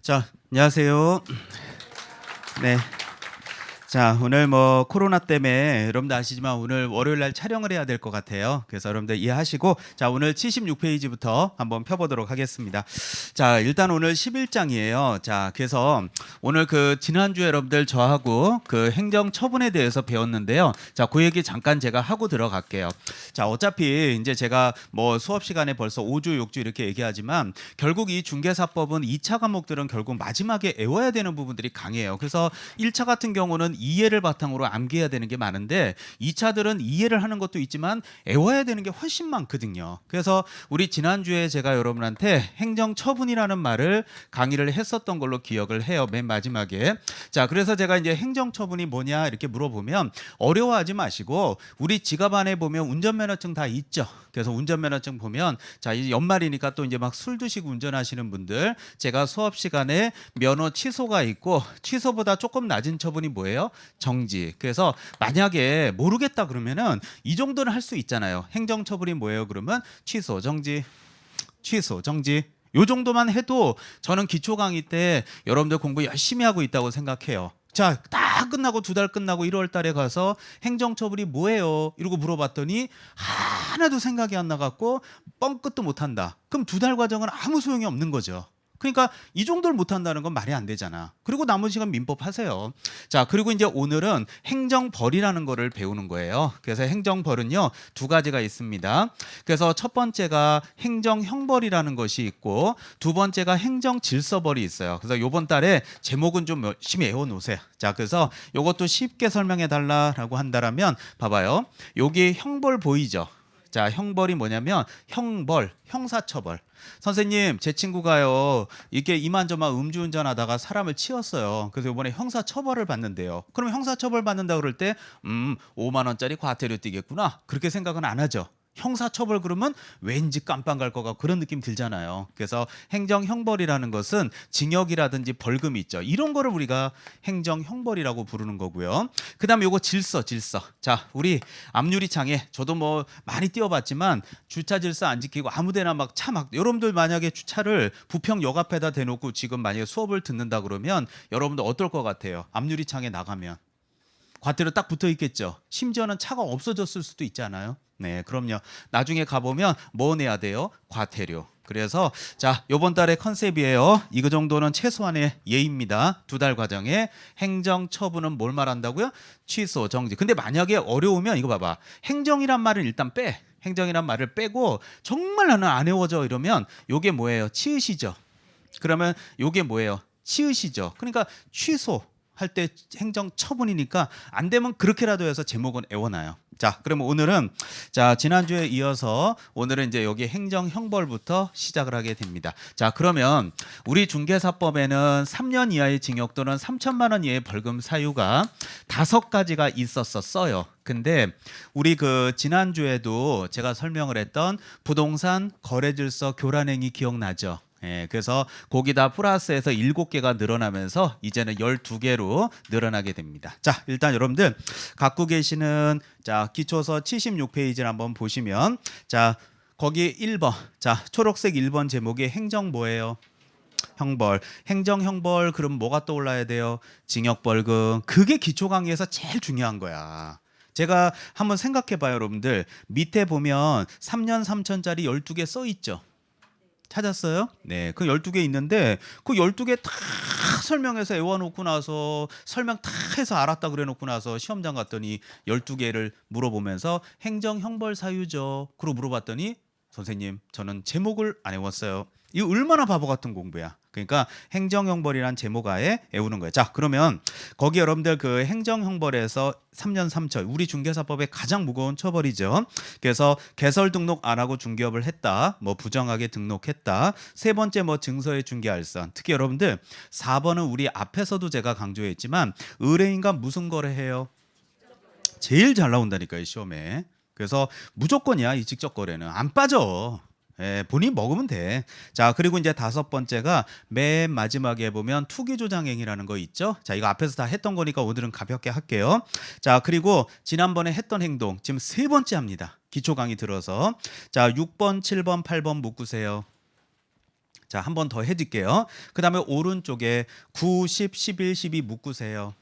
자, 안녕하세요. 네. 자, 오늘 뭐 코로나 때문에 여러분들 아시지만 오늘 월요일 날 촬영을 해야 될 것 같아요. 그래서 여러분들 이해하시고, 자, 오늘 76페이지부터 한번 펴보도록 하겠습니다. 자, 일단 오늘 11장이에요. 자, 그래서 오늘 그 지난주에 여러분들 저하고 그 행정 처분에 대해서 배웠는데요. 자, 그 얘기 잠깐 제가 하고 들어갈게요. 자, 어차피 이제 제가 뭐 수업 시간에 벌써 5주, 6주 이렇게 얘기하지만 결국 이 중개사법은 2차 과목들은 결국 마지막에 외워야 되는 부분들이 강해요. 그래서 1차 같은 경우는 이해를 바탕으로 암기해야 되는 게 많은데 2차들은 이해를 하는 것도 있지만 외워야 되는 게 훨씬 많거든요. 그래서 우리 지난주에 제가 여러분한테 행정처분이라는 말을 강의를 했었던 걸로 기억을 해요. 맨 마지막에. 자, 그래서 제가 이제 행정처분이 뭐냐 이렇게 물어보면 어려워하지 마시고 우리 지갑 안에 보면 운전면허증 다 있죠. 그래서 운전면허증 보면 자, 이제 연말이니까 또 이제 막 술 드시고 운전하시는 분들 제가 수업 시간에 면허 취소가 있고 취소보다 조금 낮은 처분이 뭐예요? 정지. 그래서 만약에 모르겠다 그러면은 이 정도는 할 수 있잖아요. 행정처분이 뭐예요? 그러면 취소, 정지, 취소, 정지. 요 정도만 해도 저는 기초 강의 때 여러분들 공부 열심히 하고 있다고 생각해요. 자, 다 끝나고 2달 끝나고 1월 달에 가서 행정처분이 뭐예요? 이러고 물어봤더니 하나도 생각이 안 나갖고 뻥끗도 못한다. 그럼 2달 과정은 아무 소용이 없는 거죠. 그러니까 이 정도를 못한다는 건 말이 안 되잖아. 그리고 남은 시간 민법 하세요. 자, 그리고 이제 오늘은 행정벌이라는 거를 배우는 거예요. 그래서 행정벌은요 2가지가 있습니다. 그래서 첫 번째가 행정형벌이라는 것이 있고 두 번째가 행정질서벌이 있어요. 그래서 요번 달에 제목은 좀 열심히 외워놓으세요. 자, 그래서 요것도 쉽게 설명해 달라라고 한다라면 봐봐요. 여기 형벌 보이죠? 자, 형벌이 뭐냐면 형벌, 형사처벌. 선생님, 제 친구가요 이게 이만저만 음주운전하다가 사람을 치었어요. 그래서 이번에 형사처벌을 받는데요. 그럼 형사처벌 받는다 그럴 때 5만 원짜리 과태료 띄겠구나 그렇게 생각은 안 하죠. 형사처벌 그러면 왠지 깜빵 갈 것 같고 그런 느낌 들잖아요. 그래서 행정형벌이라는 것은 징역이라든지 벌금이 있죠. 이런 거를 우리가 행정형벌이라고 부르는 거고요. 그 다음에 요거 질서. 자, 우리 앞유리창에 저도 뭐 많이 띄워봤지만 주차 질서 안 지키고 아무데나 막 차 막 여러분들 만약에 주차를 부평 역 앞에다 대놓고 지금 만약에 수업을 듣는다 그러면 여러분들 어떨 것 같아요? 앞유리창에 나가면 과태료 딱 붙어 있겠죠. 심지어는 차가 없어졌을 수도 있잖아요. 네, 그럼요. 나중에 가보면 뭐 내야 돼요? 과태료. 그래서 자, 요번 달의 컨셉이에요. 이거 정도는 최소한의 예입니다. 2달 과정에 행정처분은 뭘 말한다고요? 취소, 정지. 근데 만약에 어려우면 이거 봐봐. 행정이란 말은 일단 빼. 행정이란 말을 빼고 정말 나는 안 외워져 이러면 요게 뭐예요? 치읓이죠. 그러면 요게 뭐예요? 치읓이죠. 그러니까 취소 할 때 행정 처분이니까 안 되면 그렇게라도 해서 제목은 애워놔요. 자, 그러면 오늘은 자, 지난주에 이어서 오늘은 이제 여기 행정 형벌부터 시작을 하게 됩니다. 자, 그러면 우리 중개사법에는 3년 이하의 징역 또는 3천만 원 이하의 벌금 사유가 5가지가 있었어요. 근데 우리 그 지난주에도 제가 설명을 했던 부동산 거래질서 교란행위 기억나죠? 예, 그래서 거기다 플러스해서 7개가 늘어나면서 이제는 12개로 늘어나게 됩니다. 자, 일단 여러분들 갖고 계시는 자, 기초서 76페이지를 한번 보시면 자, 거기 1번. 자, 초록색 1번 제목이 행정 뭐예요? 형벌. 행정형벌 그럼 뭐가 떠올라야 돼요? 징역벌금. 그게 기초 강의에서 제일 중요한 거야. 제가 한번 생각해 봐요, 여러분들. 밑에 보면 3년 3천짜리 12개 써 있죠. 찾았어요? 네, 그 12개 있는데 그 12개 다 설명해서 외워놓고 나서 설명 다 해서 알았다 그래놓고 나서 시험장 갔더니 12개를 물어보면서 행정형벌 사유죠. 그러고 물어봤더니 선생님 저는 제목을 안 외웠어요. 이거 얼마나 바보 같은 공부야. 그러니까 행정형벌이란 제목 아예 외우는 거예요. 자, 그러면 거기 여러분들 그 행정형벌에서 3년 3천 우리 중개사법의 가장 무거운 처벌이죠. 그래서 개설 등록 안 하고 중개업을 했다. 뭐 부정하게 등록했다. 세 번째 뭐 증서의 중개알선. 특히 여러분들 4번은 우리 앞에서도 제가 강조했지만 의뢰인과 무슨 거래해요? 제일 잘 나온다니까요, 시험에. 그래서 무조건이야, 이 직접 거래는. 안 빠져. 예, 본인이 먹으면 돼. 자, 그리고 이제 5번째가 맨 마지막에 보면 투기조장행위라는 거 있죠. 자, 이거 앞에서 다 했던 거니까 오늘은 가볍게 할게요. 자, 그리고 지난번에 했던 행동 지금 3번째 합니다. 기초 강의 들어서. 자, 6번, 7번, 8번 묶으세요. 자, 한 번 더 해줄게요. 그 다음에 오른쪽에 9, 10, 11, 12 묶으세요.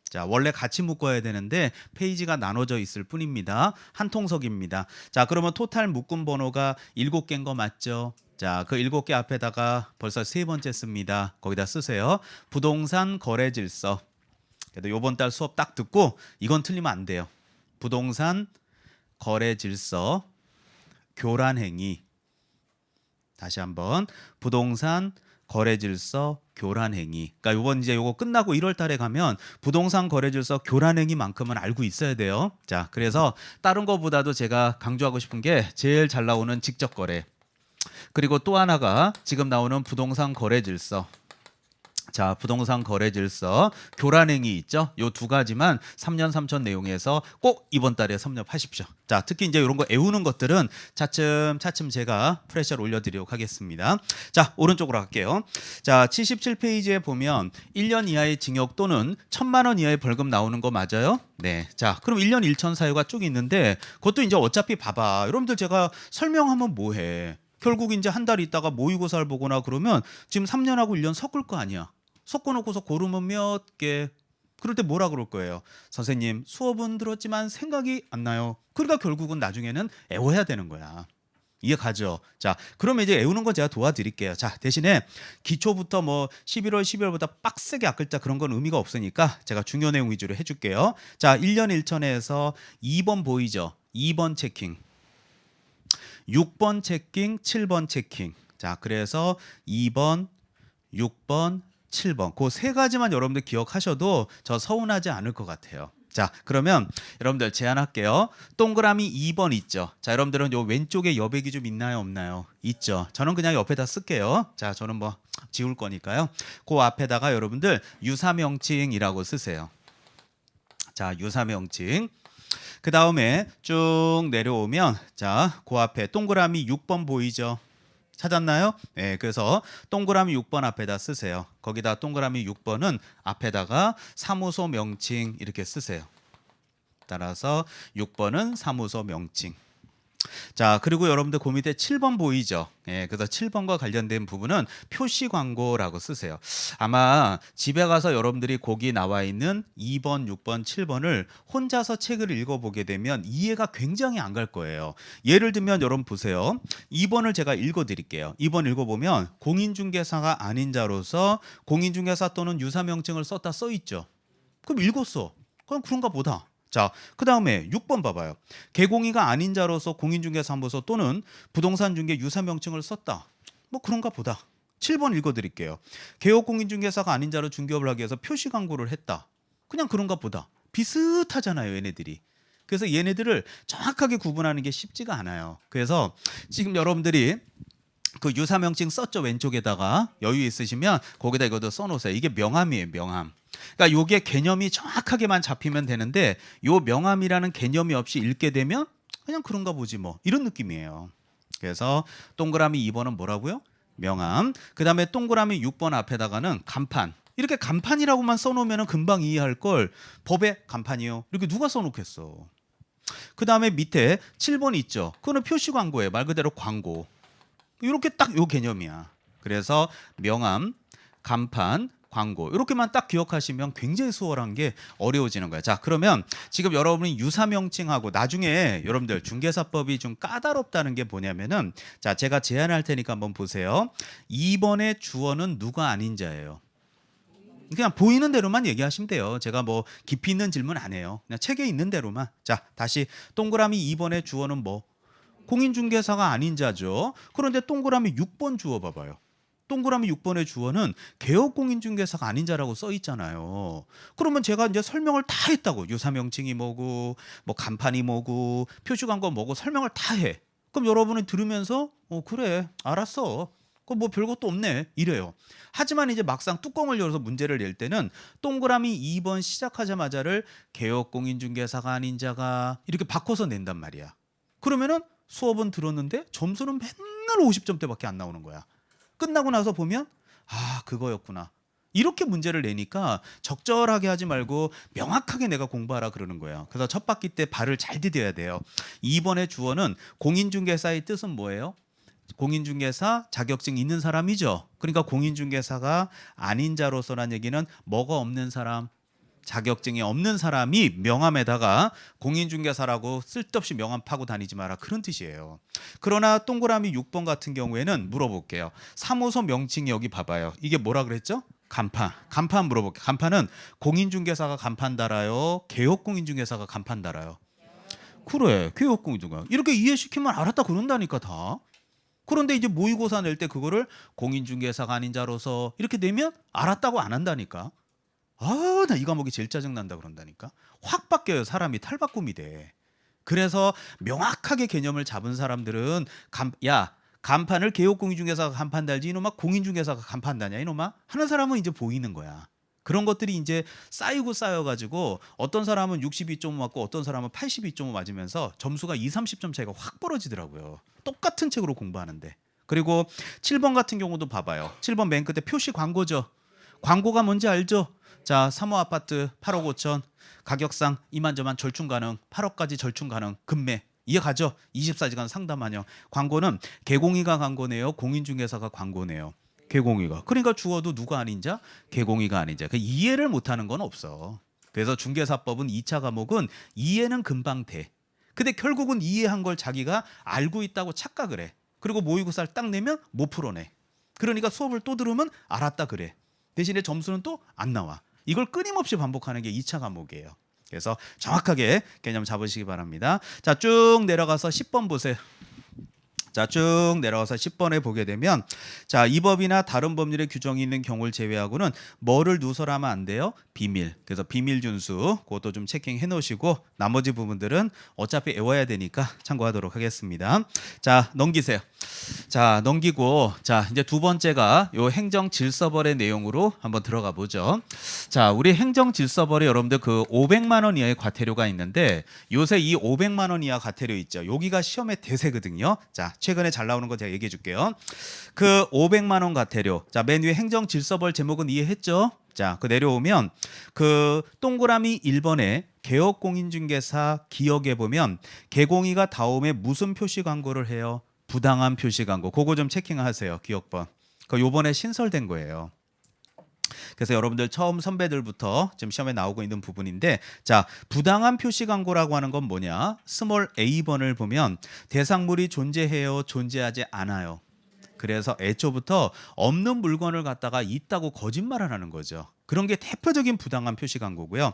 자, 원래 같이 묶어야 되는데 페이지가 나눠져 있을 뿐입니다. 한 통석입니다. 자, 그러면 토탈 묶음 번호가 7개인 거 맞죠? 자, 그 7개 앞에다가 벌써 세 번째 씁니다. 거기다 쓰세요. 부동산 거래 질서. 그래도 요번 달 수업 딱 듣고 이건 틀리면 안 돼요. 부동산 거래 질서 교란 행위. 다시 한번 부동산 거래 질서 교란 행위. 그러니까 요번 이제 요거 끝나고 1월 달에 가면 부동산 거래 질서 교란 행위만큼은 알고 있어야 돼요. 자, 그래서 다른 거보다도 제가 강조하고 싶은 게 제일 잘 나오는 직접 거래. 그리고 또 하나가 지금 나오는 부동산 거래 질서. 자, 부동산 거래 질서 교란 행위 있죠? 요 두 가지만 3년 3천 내용에서 꼭 이번 달에 섭렵하십시오. 자, 특히 이제 이런 거 외우는 것들은 차츰 제가 프레셔를 올려드리도록 하겠습니다. 자, 오른쪽으로 갈게요. 자, 77페이지에 보면 1년 이하의 징역 또는 1,000만 원 이하의 벌금 나오는 거 맞아요? 네. 자, 그럼 1년 1천 사유가 쭉 있는데 그것도 이제 어차피 봐봐. 여러분들 제가 설명하면 뭐해? 결국 이제 한 달 있다가 모의고사를 보거나 그러면 지금 3년하고 1년 섞을 거 아니야. 섞어놓고서 고르면 몇 개. 그럴 때 뭐라 그럴 거예요? 선생님, 수업은 들었지만 생각이 안 나요. 그러니까 결국은 나중에는 애워야 되는 거야. 이해 가죠? 자, 그러면 이제 애우는 건 제가 도와드릴게요. 자, 대신에 기초부터 뭐 11월, 12월보다 빡세게 아끌자 그런 건 의미가 없으니까 제가 중요 내용 위주로 해줄게요. 자, 1년 1천에서 2번 보이죠? 2번 체킹. 6번 체킹, 7번 체킹. 자, 그래서 2번, 6번, 7번. 그 세 가지만 여러분들 기억하셔도 저 서운하지 않을 것 같아요. 자, 그러면 여러분들 제안할게요. 동그라미 2번 있죠? 자, 여러분들은 요 왼쪽에 여백이 좀 있나요, 없나요? 있죠. 저는 그냥 옆에다 쓸게요. 자, 저는 뭐 지울 거니까요. 그 앞에다가 여러분들 유사명칭이라고 쓰세요. 자, 유사명칭. 그 다음에 쭉 내려오면 자, 그 앞에 동그라미 6번 보이죠? 찾았나요? 네, 그래서 동그라미 6번 앞에다 쓰세요. 거기다 동그라미 6번은 앞에다가 사무소 명칭 이렇게 쓰세요. 따라서 6번은 사무소 명칭. 자, 그리고 여러분들 그 밑에 7번 보이죠? 예, 그래서 7번과 관련된 부분은 표시 광고라고 쓰세요. 아마 집에 가서 여러분들이 거기 나와 있는 2번, 6번, 7번을 혼자서 책을 읽어보게 되면 이해가 굉장히 안 갈 거예요. 예를 들면 여러분 보세요. 2번을 제가 읽어드릴게요. 2번 읽어보면 공인중개사가 아닌 자로서 공인중개사 또는 유사명칭을 썼다 써있죠. 그럼 읽었어. 그럼 그런가 보다. 자, 그 다음에 6번 봐봐요. 개공이가 아닌 자로서 공인중개사무소 또는 부동산중개 유사명칭을 썼다. 뭐 그런가 보다. 7번 읽어드릴게요. 개업공인중개사가 아닌 자로 중개업을 하기 위해서 표시광고를 했다. 그냥 그런가 보다. 비슷하잖아요, 얘네들이. 그래서 얘네들을 정확하게 구분하는 게 쉽지가 않아요. 그래서 지금 여러분들이 그 유사명칭 썼죠, 왼쪽에다가. 여유 있으시면 거기다 이것도 써놓으세요. 이게 명함이에요, 명함. 그러니까 요게 개념이 정확하게만 잡히면 되는데 요 명함이라는 개념이 없이 읽게 되면 그냥 그런가 보지 뭐 이런 느낌이에요. 그래서 동그라미 2번은 뭐라고요? 명함. 그 다음에 동그라미 6번 앞에다가는 간판. 이렇게 간판이라고만 써놓으면 금방 이해할 걸 법에 간판이요 이렇게 누가 써놓겠어. 그 다음에 밑에 7번 있죠. 그거는 표시 광고예요. 말 그대로 광고. 이렇게 딱 요 개념이야. 그래서 명함, 간판, 광고 이렇게만 딱 기억하시면 굉장히 수월한 게 어려워지는 거야. 자, 그러면 지금 여러분이 유사명칭하고 나중에 여러분들 중개사법이 좀 까다롭다는 게 뭐냐면은 자, 제가 제안할 테니까 한번 보세요. 2번의 주어는 누가 아닌 자예요. 그냥 보이는 대로만 얘기하시면 돼요. 제가 뭐 깊이 있는 질문 안 해요. 그냥 책에 있는 대로만. 자, 다시 동그라미 2번의 주어는 뭐? 공인중개사가 아닌 자죠. 그런데 동그라미 6번 주어 봐봐요. 동그라미 6번의 주어는 개업공인중개사가 아닌 자라고 써 있잖아요. 그러면 제가 이제 설명을 다 했다고. 유사명칭이 뭐고 뭐 간판이 뭐고 표시광고 뭐고 설명을 다 해. 그럼 여러분이 들으면서 그래 알았어. 그 뭐 별것도 없네 이래요. 하지만 이제 막상 뚜껑을 열어서 문제를 낼 때는 동그라미 2번 시작하자마자를 개업공인중개사가 아닌 자가 이렇게 바꿔서 낸단 말이야. 그러면은 수업은 들었는데 점수는 맨날 50점대밖에 안 나오는 거야. 끝나고 나서 보면 아 그거였구나. 이렇게 문제를 내니까 적절하게 하지 말고 명확하게 내가 공부하라 그러는 거예요. 그래서 첫 바퀴 때 발을 잘 디뎌야 돼요. 2번의 주어는 공인중개사의 뜻은 뭐예요? 공인중개사 자격증 있는 사람이죠. 그러니까 공인중개사가 아닌 자로서란 얘기는 뭐가 없는 사람, 자격증이 없는 사람이 명함에다가 공인중개사라고 쓸데없이 명함 파고 다니지 마라, 그런 뜻이에요. 그러나 동그라미 6번 같은 경우에는 물어볼게요. 사무소 명칭이 여기 봐봐요. 이게 뭐라 그랬죠? 간판. 간판 물어볼게요. 간판은 공인중개사가 간판 달아요, 개업공인중개사가 간판 달아요? 그래, 개업공인중개사. 이렇게 이해시키면 알았다 그런다니까 다. 그런데 이제 모의고사 낼 때 그거를 공인중개사가 아닌 자로서 이렇게 내면 알았다고 안 한다니까. 아, 나 이 과목이 제일 짜증난다 그런다니까. 확 바뀌어요. 사람이 탈바꿈이 돼. 그래서 명확하게 개념을 잡은 사람들은 간판을 개업공인중개사가 간판 달지 이놈아 공인중개사가 간판 다냐 이놈아 하는 사람은 이제 보이는 거야. 그런 것들이 이제 쌓이고 쌓여가지고 어떤 사람은 62.5 맞고 어떤 사람은 82.5 맞으면서 점수가 30점 차이가 확 벌어지더라고요. 똑같은 책으로 공부하는데. 그리고 7번 같은 경우도 봐봐요. 7번 맨 끝에 표시 광고죠. 광고가 뭔지 알죠? 자, 3호 아파트 8억 5천, 가격상 이만저만 절충 가능, 8억까지 절충 가능, 금매. 이해가죠? 24시간 상담 환영. 광고는 개공이가 광고네요, 공인중개사가 광고네요. 개공이가. 그러니까 주어도 누가 아닌 자? 개공이가 아닌 자. 그러니까 이해를 못하는 건 없어. 그래서 중개사법은 2차 과목은 이해는 금방 돼. 근데 결국은 이해한 걸 자기가 알고 있다고 착각을 해. 그리고 모의고사를 딱 내면 못 풀어내. 그러니까 수업을 또 들으면 알았다 그래. 대신에 점수는 또 안 나와. 이걸 끊임없이 반복하는 게 2차 과목이에요. 그래서 정확하게 개념 잡으시기 바랍니다. 자, 쭉 내려가서 10번 보세요. 자, 쭉 내려가서 10번에 보게 되면, 자, 이 법이나 다른 법률의 규정이 있는 경우를 제외하고는 뭐를 누설하면 안 돼요? 비밀. 그래서 비밀 준수 그것도 좀 체킹해 놓으시고 나머지 부분들은 어차피 외워야 되니까 참고하도록 하겠습니다. 자, 넘기세요. 자, 넘기고, 자, 이제 두 번째가 요 행정질서벌의 내용으로 한번 들어가 보죠. 자, 우리 행정질서벌에 여러분들 그 500만 원 이하의 과태료가 있는데 요새 이 500만 원 이하 과태료 있죠. 여기가 시험의 대세거든요. 자, 최근에 잘 나오는 거 제가 얘기해 줄게요. 그 500만 원 과태료. 자, 맨 위에 행정질서벌 제목은 이해했죠? 자, 그 내려오면 그 동그라미 1번에 개업공인중개사 기억에 보면 개공이가 다음에 무슨 표시 광고를 해요? 부당한 표시 광고. 그거 좀 체킹하세요. 기억번. 그 요번에 신설된 거예요. 그래서 여러분들 처음 선배들부터 지금 시험에 나오고 있는 부분인데, 자, 부당한 표시 광고라고 하는 건 뭐냐? 스몰 A번을 보면 대상물이 존재해요, 존재하지 않아요. 그래서 애초부터 없는 물건을 갖다가 있다고 거짓말을 하는 거죠. 그런 게 대표적인 부당한 표시 광고고요.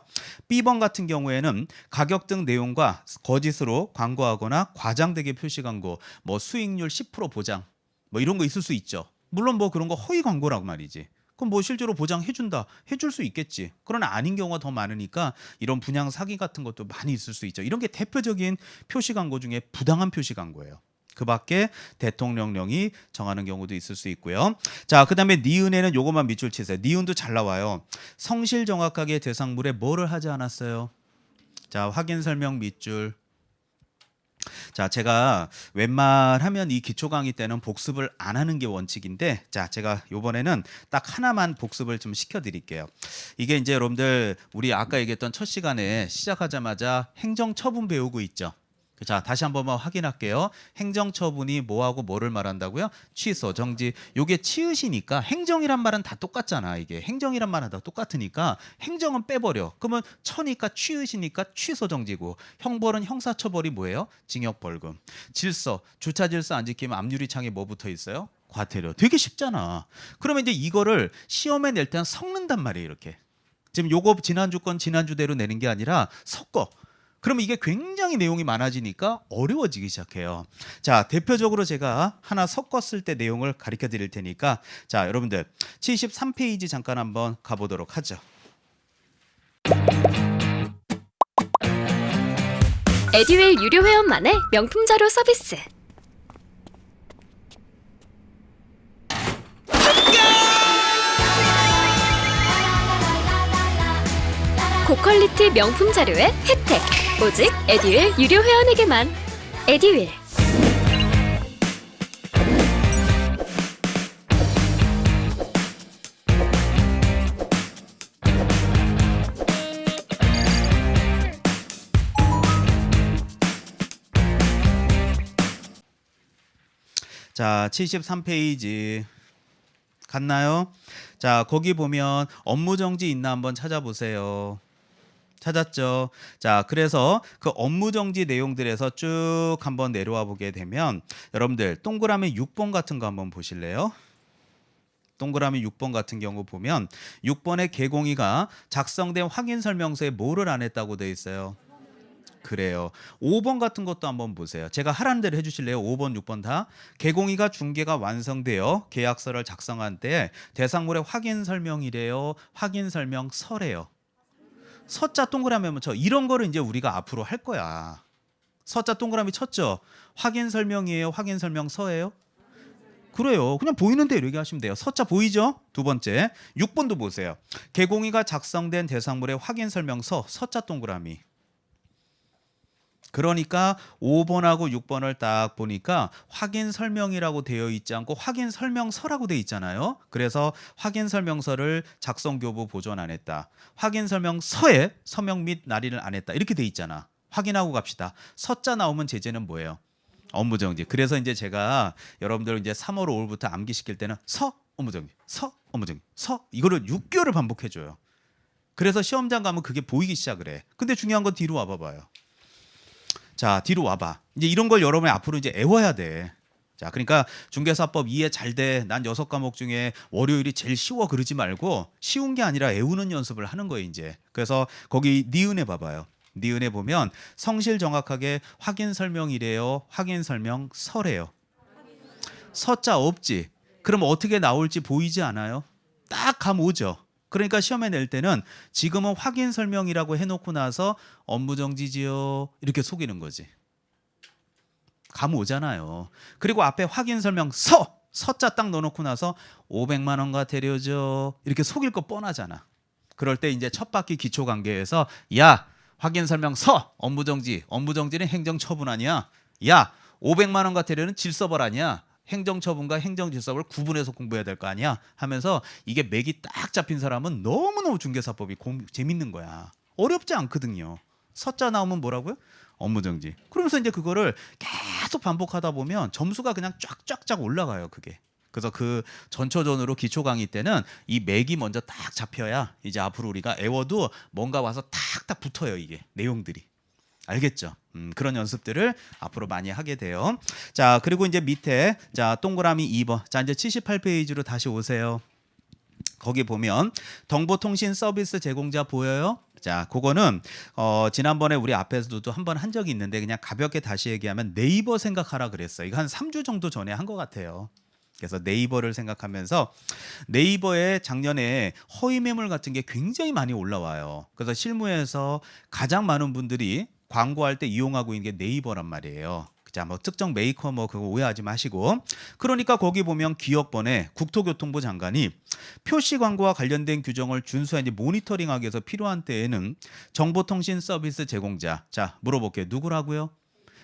B번 같은 경우에는 가격 등 내용과 거짓으로 광고하거나 과장되게 표시 광고, 뭐 수익률 10% 보장, 뭐 이런 거 있을 수 있죠. 물론 뭐 그런 거 허위 광고라고 말이지. 그럼 뭐 실제로 보장해준다, 해줄 수 있겠지. 그러나 아닌 경우가 더 많으니까 이런 분양 사기 같은 것도 많이 있을 수 있죠. 이런 게 대표적인 표시 광고 중에 부당한 표시 광고예요. 그 밖에 대통령령이 정하는 경우도 있을 수 있고요. 자, 그 다음에 니은에는 요것만 밑줄 치세요. 니은도 잘 나와요. 성실 정확하게 대상물에 뭐를 하지 않았어요? 자, 확인 설명 밑줄. 자, 제가 웬만하면 이 기초 강의 때는 복습을 안 하는 게 원칙인데, 자, 제가 요번에는 딱 하나만 복습을 좀 시켜드릴게요. 이게 이제 여러분들 우리 아까 얘기했던 첫 시간에 시작하자마자 행정처분 배우고 있죠. 자, 다시 한 번만 확인할게요. 행정처분이 뭐하고 뭐를 말한다고요? 취소, 정지. 요게 치읓이니까 행정이란 말은 다 똑같잖아. 이게 행정이란 말은 다 똑같으니까 행정은 빼버려. 그러면 처니까 취읓이니까 취소, 정지고, 형벌은 형사처벌이 뭐예요? 징역, 벌금. 질서, 주차 질서 안 지키면 앞유리창에 뭐 붙어 있어요? 과태료. 되게 쉽잖아. 그러면 이제 이거를 시험에 낼 때는 섞는단 말이에요. 이렇게. 지금 요거 지난주 건 지난주대로 내는 게 아니라 섞어. 그러면 이게 굉장히 내용이 많아지니까 어려워지기 시작해요. 자, 대표적으로 제가 하나 섞었을 때 내용을 가르쳐 드릴 테니까, 자, 여러분들 73페이지 잠깐 한번 가보도록 하죠. 에듀윌 유료 회원만의 명품 자료 서비스. 고퀄리티 명품 자료의 혜택. 오직 에듀윌 유료 회원에게만. 에듀윌. 자, 73페이지 갔나요? 자, 거기 보면 업무정지 있나 한번 찾아보세요. 찾았죠? 자, 그래서 그 업무정지 내용들에서 쭉 한번 내려와 보게 되면 여러분들 동그라미 6번 같은 거 한번 보실래요? 동그라미 6번 같은 경우 보면 6번의 개공이가 작성된 확인 설명서에 뭐를 안 했다고 돼 있어요? 그래요. 5번 같은 것도 한번 보세요. 제가 하라는 대로 해주실래요? 5번, 6번 다. 개공이가 중개가 완성되어 계약서를 작성한 때 대상물의 확인 설명이래요. 확인 설명서래요. 서자 동그라미 한번 쳐. 이런 거를 이제 우리가 앞으로 할 거야. 서자 동그라미 쳤죠? 확인 설명이에요? 확인 설명서예요? 그래요. 그냥 보이는 대로 얘기하시면 돼요. 서자 보이죠? 두 번째. 6번도 보세요. 개공이가 작성된 대상물의 확인 설명서 서자 동그라미. 그러니까 5번하고 6번을 딱 보니까 확인 설명이라고 되어 있지 않고 확인 설명서라고 되어 있잖아요. 그래서 확인 설명서를 작성 교부 보존 안 했다. 확인 설명서에 서명 및 날인을 안 했다. 이렇게 되어 있잖아. 확인하고 갑시다. 서자 나오면 제재는 뭐예요? 업무정지. 그래서 이제 제가 여러분들 이제 3월 5일부터 암기시킬 때는 서 업무정지, 서 업무정지, 서 이거를 6개월을 반복해 줘요. 그래서 시험장 가면 그게 보이기 시작을 해. 근데 중요한 건 뒤로 와봐 봐요. 자, 뒤로 와봐. 이제 이런 걸 여러분이 앞으로 이제 애워야 돼. 자, 그러니까 중개사법 이해 잘 돼. 난 6과목 중에 월요일이 제일 쉬워 그러지 말고 쉬운 게 아니라 애우는 연습을 하는 거예요, 이제. 그래서 거기 니은에 봐봐요. 니은에 보면 성실 정확하게 확인 설명이래요. 확인 설명서래요. 서자 없지. 그럼 어떻게 나올지 보이지 않아요? 딱 감 오죠. 그러니까 시험에 낼 때는 지금은 확인 설명이라고 해놓고 나서 업무정지지요 이렇게 속이는 거지. 감 오잖아요. 그리고 앞에 확인 설명 서자 딱 넣어놓고 나서 500만 원과 대려죠 이렇게 속일 거 뻔하잖아. 그럴 때 이제 첫 바퀴 기초관계에서 야 확인 설명 업무정지는 행정처분 아니야. 야 500만 원과 대려는 질서벌 아니야. 행정처분과 행정질서를 구분해서 공부해야 될 거 아니야 하면서 이게 맥이 딱 잡힌 사람은 너무너무 중개사법이 재밌는 거야. 어렵지 않거든요. 서자 나오면 뭐라고요? 업무정지. 그러면서 이제 그거를 계속 반복하다 보면 점수가 그냥 쫙쫙쫙 올라가요. 그게. 그래서 그 전초전으로 기초 강의 때는 이 맥이 먼저 딱 잡혀야 이제 앞으로 우리가 애워도 뭔가 와서 탁탁 붙어요. 이게 내용들이. 알겠죠? 그런 연습들을 앞으로 많이 하게 돼요. 자, 그리고 이제 밑에 자 동그라미 2번. 자, 이제 78페이지로 다시 오세요. 거기 보면 정보통신 서비스 제공자 보여요? 자, 그거는 지난번에 우리 앞에서도 한번 한 적이 있는데 그냥 가볍게 다시 얘기하면 네이버 생각하라 그랬어요. 이거 한 3주 정도 전에 한 것 같아요. 그래서 네이버를 생각하면서 네이버에 작년에 허위 매물 같은 게 굉장히 많이 올라와요. 그래서 실무에서 가장 많은 분들이 광고할 때 이용하고 있는 게 네이버란 말이에요. 자, 뭐 특정 메이커 뭐 그거 오해하지 마시고. 그러니까 거기 보면 기업번에 국토교통부 장관이 표시 광고와 관련된 규정을 준수하는지 모니터링하기 위해서 필요한 때에는 정보통신 서비스 제공자. 자, 물어볼게요. 누구라고요?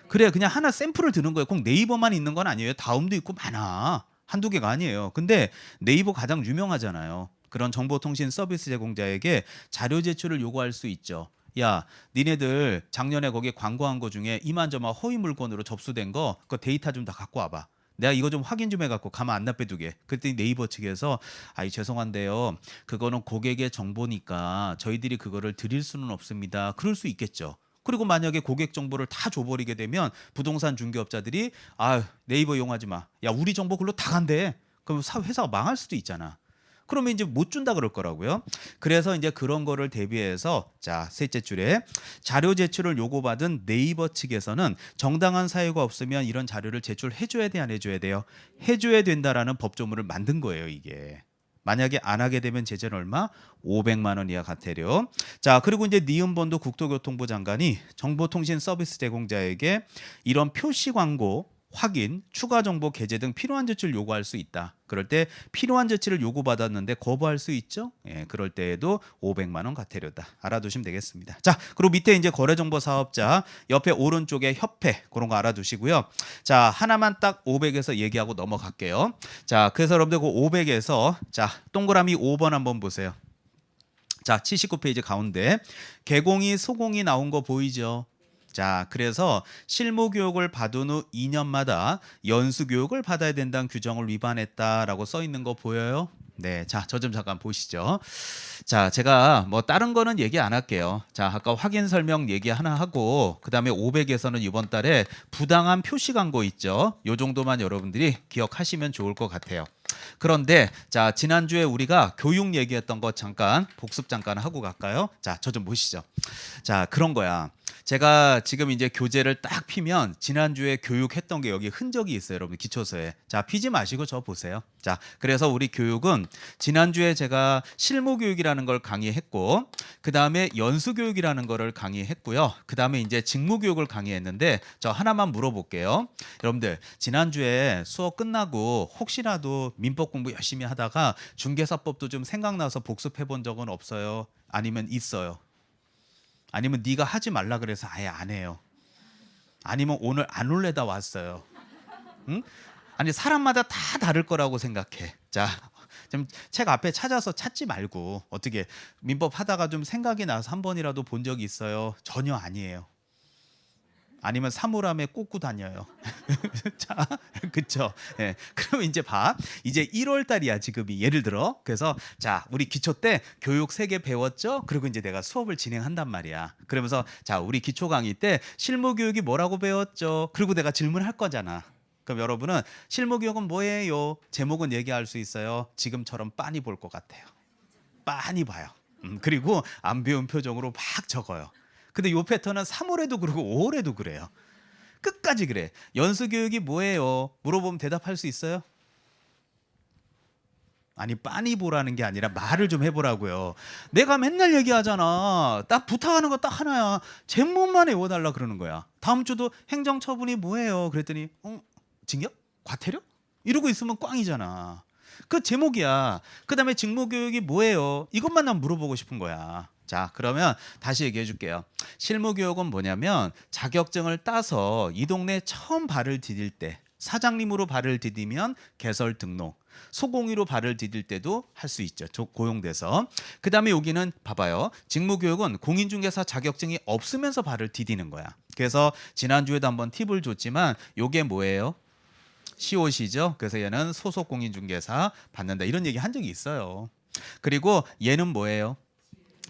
그래, 그냥 하나 샘플을 드는 거예요. 꼭 네이버만 있는 건 아니에요. 다음도 있고 많아. 한두 개가 아니에요. 근데 네이버 가장 유명하잖아요. 그런 정보통신 서비스 제공자에게 자료 제출을 요구할 수 있죠. 야, 니네들 작년에 거기에 광고한 거 중에 이만저만 허위 물건으로 접수된 거 그 데이터 좀 다 갖고 와봐. 내가 이거 좀 확인 좀 해갖고 가만 안 놔빼두게. 그랬더니 네이버 측에서 아이 죄송한데요. 그거는 고객의 정보니까 저희들이 그거를 드릴 수는 없습니다. 그럴 수 있겠죠. 그리고 만약에 고객 정보를 다 줘버리게 되면 부동산 중개업자들이 아 네이버 이용하지 마. 야 우리 정보 글로 다 간대. 그럼 회사가 망할 수도 있잖아. 그러면 이제 못 준다 그럴 거라고요. 그래서 이제 그런 거를 대비해서 자 셋째 줄에 자료 제출을 요구받은 네이버 측에서는 정당한 사유가 없으면 이런 자료를 제출해줘야 돼 안 해줘야 돼요? 해줘야 된다라는 법조문을 만든 거예요 이게. 만약에 안 하게 되면 제재는 얼마? 500만 원 이하 과태료. 자, 그리고 이제 니은번도 국토교통부 장관이 정보통신 서비스 제공자에게 이런 표시 광고 확인, 추가 정보 게재 등 필요한 조치를 요구할 수 있다. 그럴 때 필요한 조치를 요구받았는데 거부할 수 있죠. 예, 그럴 때에도 500만 원 과태료다. 알아두시면 되겠습니다. 자, 그리고 밑에 이제 거래정보 사업자 옆에 오른쪽에 협회 그런 거 알아두시고요. 자, 하나만 딱 500에서 얘기하고 넘어갈게요. 자, 그래서 여러분들 그 500에서 자 동그라미 5번 한번 보세요. 자, 79페이지 가운데 개공이 소공이 나온 거 보이죠? 자, 그래서 실무 교육을 받은 후 2년마다 연수 교육을 받아야 된다는 규정을 위반했다라고 써 있는 거 보여요? 네, 자, 저 좀 잠깐 보시죠. 자, 제가 뭐 다른 거는 얘기 안 할게요. 자, 아까 확인 설명 얘기 하나 하고 그다음에 500에서는 이번 달에 부당한 표시 광고 있죠. 요 정도만 여러분들이 기억하시면 좋을 것 같아요. 그런데 자, 지난주에 우리가 교육 얘기했던 거 잠깐 복습 잠깐 하고 갈까요? 자, 저 좀 보시죠. 자, 그런 거야. 제가 지금 이제 교재를 딱 피면 지난주에 교육했던 게 여기 흔적이 있어요, 여러분. 기초서에. 자, 피지 마시고 저 보세요. 자, 그래서 우리 교육은 지난주에 제가 실무 교육이라는 걸 강의했고 그다음에 연수 교육이라는 거를 강의했고요. 그다음에 이제 직무 교육을 강의했는데 저 하나만 물어볼게요. 여러분들, 지난주에 수업 끝나고 혹시라도 민법 공부 열심히 하다가 중개사법도 좀 생각나서 복습해 본 적은 없어요? 아니면 있어요? 아니면 네가 하지 말라 그래서 아예 안 해요? 아니면 오늘 안 올래다 왔어요? 응? 아니, 사람마다 다 다를 거라고 생각해. 자, 좀 책 앞에 찾아서 찾지 말고 어떻게 민법 하다가 좀 생각이 나서 한 번이라도 본 적이 있어요? 전혀 아니에요. 아니면 사물함에 꽂고 다녀요. 자, 그쵸? 예. 그럼 이제 봐. 이제 1월 달이야, 지금이. 예를 들어. 그래서 자, 우리 기초 때 교육 3개 배웠죠? 그리고 이제 내가 수업을 진행한단 말이야. 그러면서 자, 우리 기초 강의 때 실무 교육이 뭐라고 배웠죠? 그리고 내가 질문할 거잖아. 그럼 여러분은 실무 교육은 뭐예요? 제목은 얘기할 수 있어요. 지금처럼 빤히 볼 것 같아요. 빤히 봐요. 그리고 안 배운 표정으로 막 적어요. 근데 요 패턴은 3월에도 그러고 5월에도 그래요. 끝까지 그래. 연수 교육이 뭐예요? 물어보면 대답할 수 있어요? 아니, 빤히 보라는 게 아니라 말을 좀 해보라고요. 내가 맨날 얘기하잖아. 딱 부탁하는 거 딱 하나야. 제목만 외워달라 그러는 거야. 다음 주도 행정처분이 뭐예요? 그랬더니 징역? 과태료? 이러고 있으면 꽝이잖아. 그 제목이야. 그다음에 직무교육이 뭐예요? 이것만 난 물어보고 싶은 거야. 자, 그러면 다시 얘기해 줄게요. 실무교육은 뭐냐면 자격증을 따서 이 동네에 처음 발을 디딜 때, 사장님으로 발을 디디면 개설 등록, 소공의로 발을 디딜 때도 할 수 있죠. 고용돼서. 그다음에 여기는 봐봐요. 직무교육은 공인중개사 자격증이 없으면서 발을 디디는 거야. 그래서 지난주에도 한번 팁을 줬지만 요게 뭐예요? COC죠. 그래서 얘는 소속 공인중개사 받는다. 이런 얘기 한 적이 있어요. 그리고 얘는 뭐예요?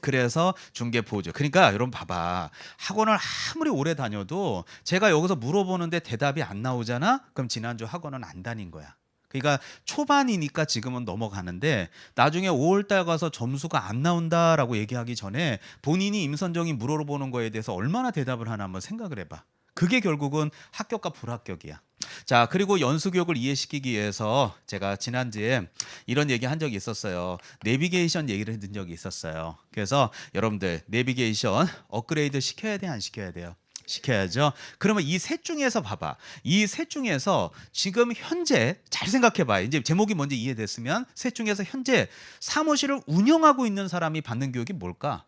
그래서 중개보조. 그러니까 여러분 봐봐. 학원을 아무리 오래 다녀도 제가 여기서 물어보는데 대답이 안 나오잖아? 그럼 지난주 학원은 안 다닌 거야. 그러니까 초반이니까 지금은 넘어가는데 나중에 5월달 가서 점수가 안 나온다라고 얘기하기 전에 본인이 임선정이 물어보는 거에 대해서 얼마나 대답을 하나 한번 생각을 해봐. 그게 결국은 합격과 불합격이야. 자, 그리고 연수교육을 이해시키기 위해서 제가 지난주에 이런 얘기 한 적이 있었어요. 내비게이션 얘기를 해둔 적이 있었어요. 그래서 여러분들 내비게이션 업그레이드 시켜야 돼, 안 시켜야 돼요? 시켜야죠. 그러면 이 셋 중에서 봐봐. 이 셋 중에서 지금 현재 잘 생각해봐. 이제 제목이 뭔지 이해됐으면 셋 중에서 현재 사무실을 운영하고 있는 사람이 받는 교육이 뭘까?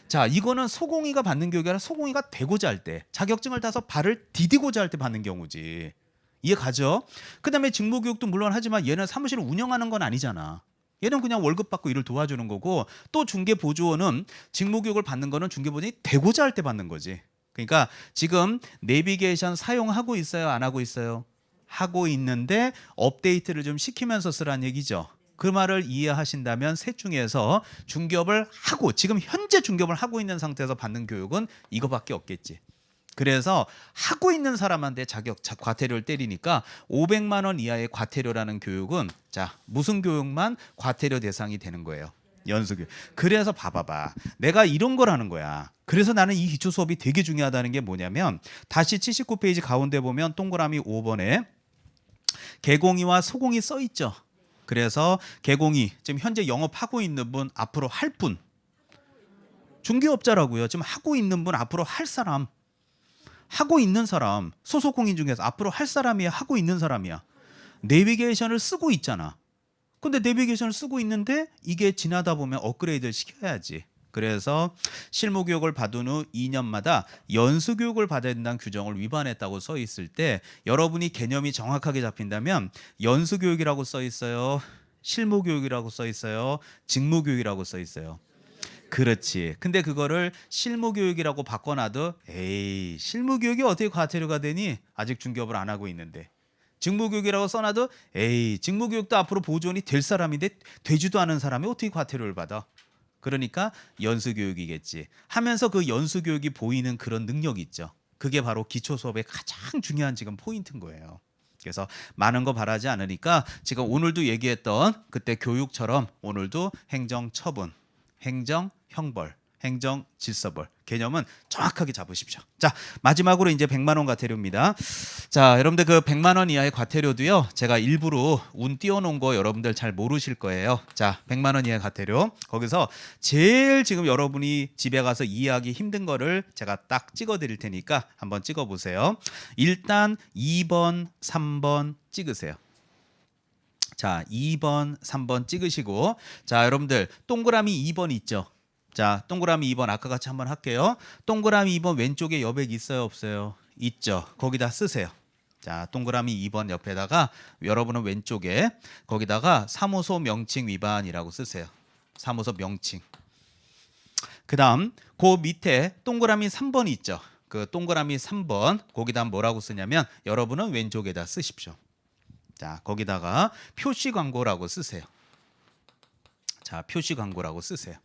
자, 이거는 소공의가 받는 교육이 아니라 소공의가 되고자 할 때, 자격증을 따서 발을 디디고자 할 때 받는 경우지. 이해 가죠? 그다음에 직무교육도 물론 하지만 얘는 사무실을 운영하는 건 아니잖아. 얘는 그냥 월급 받고 일을 도와주는 거고, 또 중개보조원은 직무교육을 받는 거는 중개보조원이 되고자 할 때 받는 거지. 그러니까 지금 내비게이션 사용하고 있어요? 안 하고 있어요? 하고 있는데 업데이트를 좀 시키면서 쓰라는 얘기죠. 그 말을 이해하신다면 셋 중에서 중개업을 하고 지금 현재 중개업을 하고 있는 상태에서 받는 교육은 이거밖에 없겠지. 그래서 하고 있는 사람한테 과태료를 때리니까 500만 원 이하의 과태료라는 교육은 자, 무슨 교육만 과태료 대상이 되는 거예요? 연수교육. 그래서 봐봐봐. 내가 이런 걸 하는 거야. 그래서 나는 이 기초 수업이 되게 중요하다는 게 뭐냐면 다시 79페이지 가운데 보면 동그라미 5번에 개공의와 소공의 써 있죠. 그래서 개공의, 지금 현재 영업하고 있는 분, 앞으로 할 분, 중개업자라고요. 지금 하고 있는 분, 앞으로 할 사람, 하고 있는 사람, 소속 공인 중에서 앞으로 할 사람이야, 하고 있는 사람이야. 내비게이션을 쓰고 있잖아. 근데 내비게이션을 쓰고 있는데 이게 지나다 보면 업그레이드를 시켜야지. 그래서 실무교육을 받은 후 2년마다 연수교육을 받아야 된다는 규정을 위반했다고 써 있을 때 여러분이 개념이 정확하게 잡힌다면 연수교육이라고 써 있어요? 실무교육이라고 써 있어요? 직무교육이라고 써 있어요? 그렇지. 근데 그거를 실무교육이라고 바꿔놔도 에이 실무교육이 어떻게 과태료가 되니? 아직 중개업을 안 하고 있는데. 직무교육이라고 써놔도 에이 직무교육도 앞으로 보조원이 될 사람인데 되지도 않은 사람이 어떻게 과태료를 받아? 그러니까 연수교육이겠지. 하면서 그 연수교육이 보이는 그런 능력이 있죠. 그게 바로 기초수업의 가장 중요한 지금 포인트인 거예요. 그래서 많은 거 바라지 않으니까 지금 오늘도 얘기했던 그때 교육처럼 오늘도 행정처분, 행정형벌, 행정질서벌 개념은 정확하게 잡으십시오. 자, 마지막으로 이제 100만 원 과태료입니다. 자, 여러분들 그 100만 원 이하의 과태료도요. 제가 일부러 운 띄워놓은 거 여러분들 잘 모르실 거예요. 자, 100만 원 이하의 과태료. 거기서 제일 지금 여러분이 집에 가서 이해하기 힘든 거를 제가 딱 찍어 드릴 테니까 한번 찍어 보세요. 일단 2번, 3번 찍으세요. 자, 2번, 3번 찍으시고 자, 여러분들 동그라미 2번 있죠? 자, 동그라미 2번 아까 같이 한번 할게요. 동그라미 2번 왼쪽에 여백 있어요, 없어요? 있죠. 거기다 쓰세요. 자, 동그라미 2번 옆에다가 여러분은 왼쪽에 거기다가 사무소 명칭 위반이라고 쓰세요. 사무소 명칭. 그다음 그 밑에 동그라미 3번 있죠. 그 동그라미 3번 거기다 뭐라고 쓰냐면 여러분은 왼쪽에다 쓰십시오. 자, 거기다가 표시 광고라고 쓰세요. 자, 표시 광고라고 쓰세요.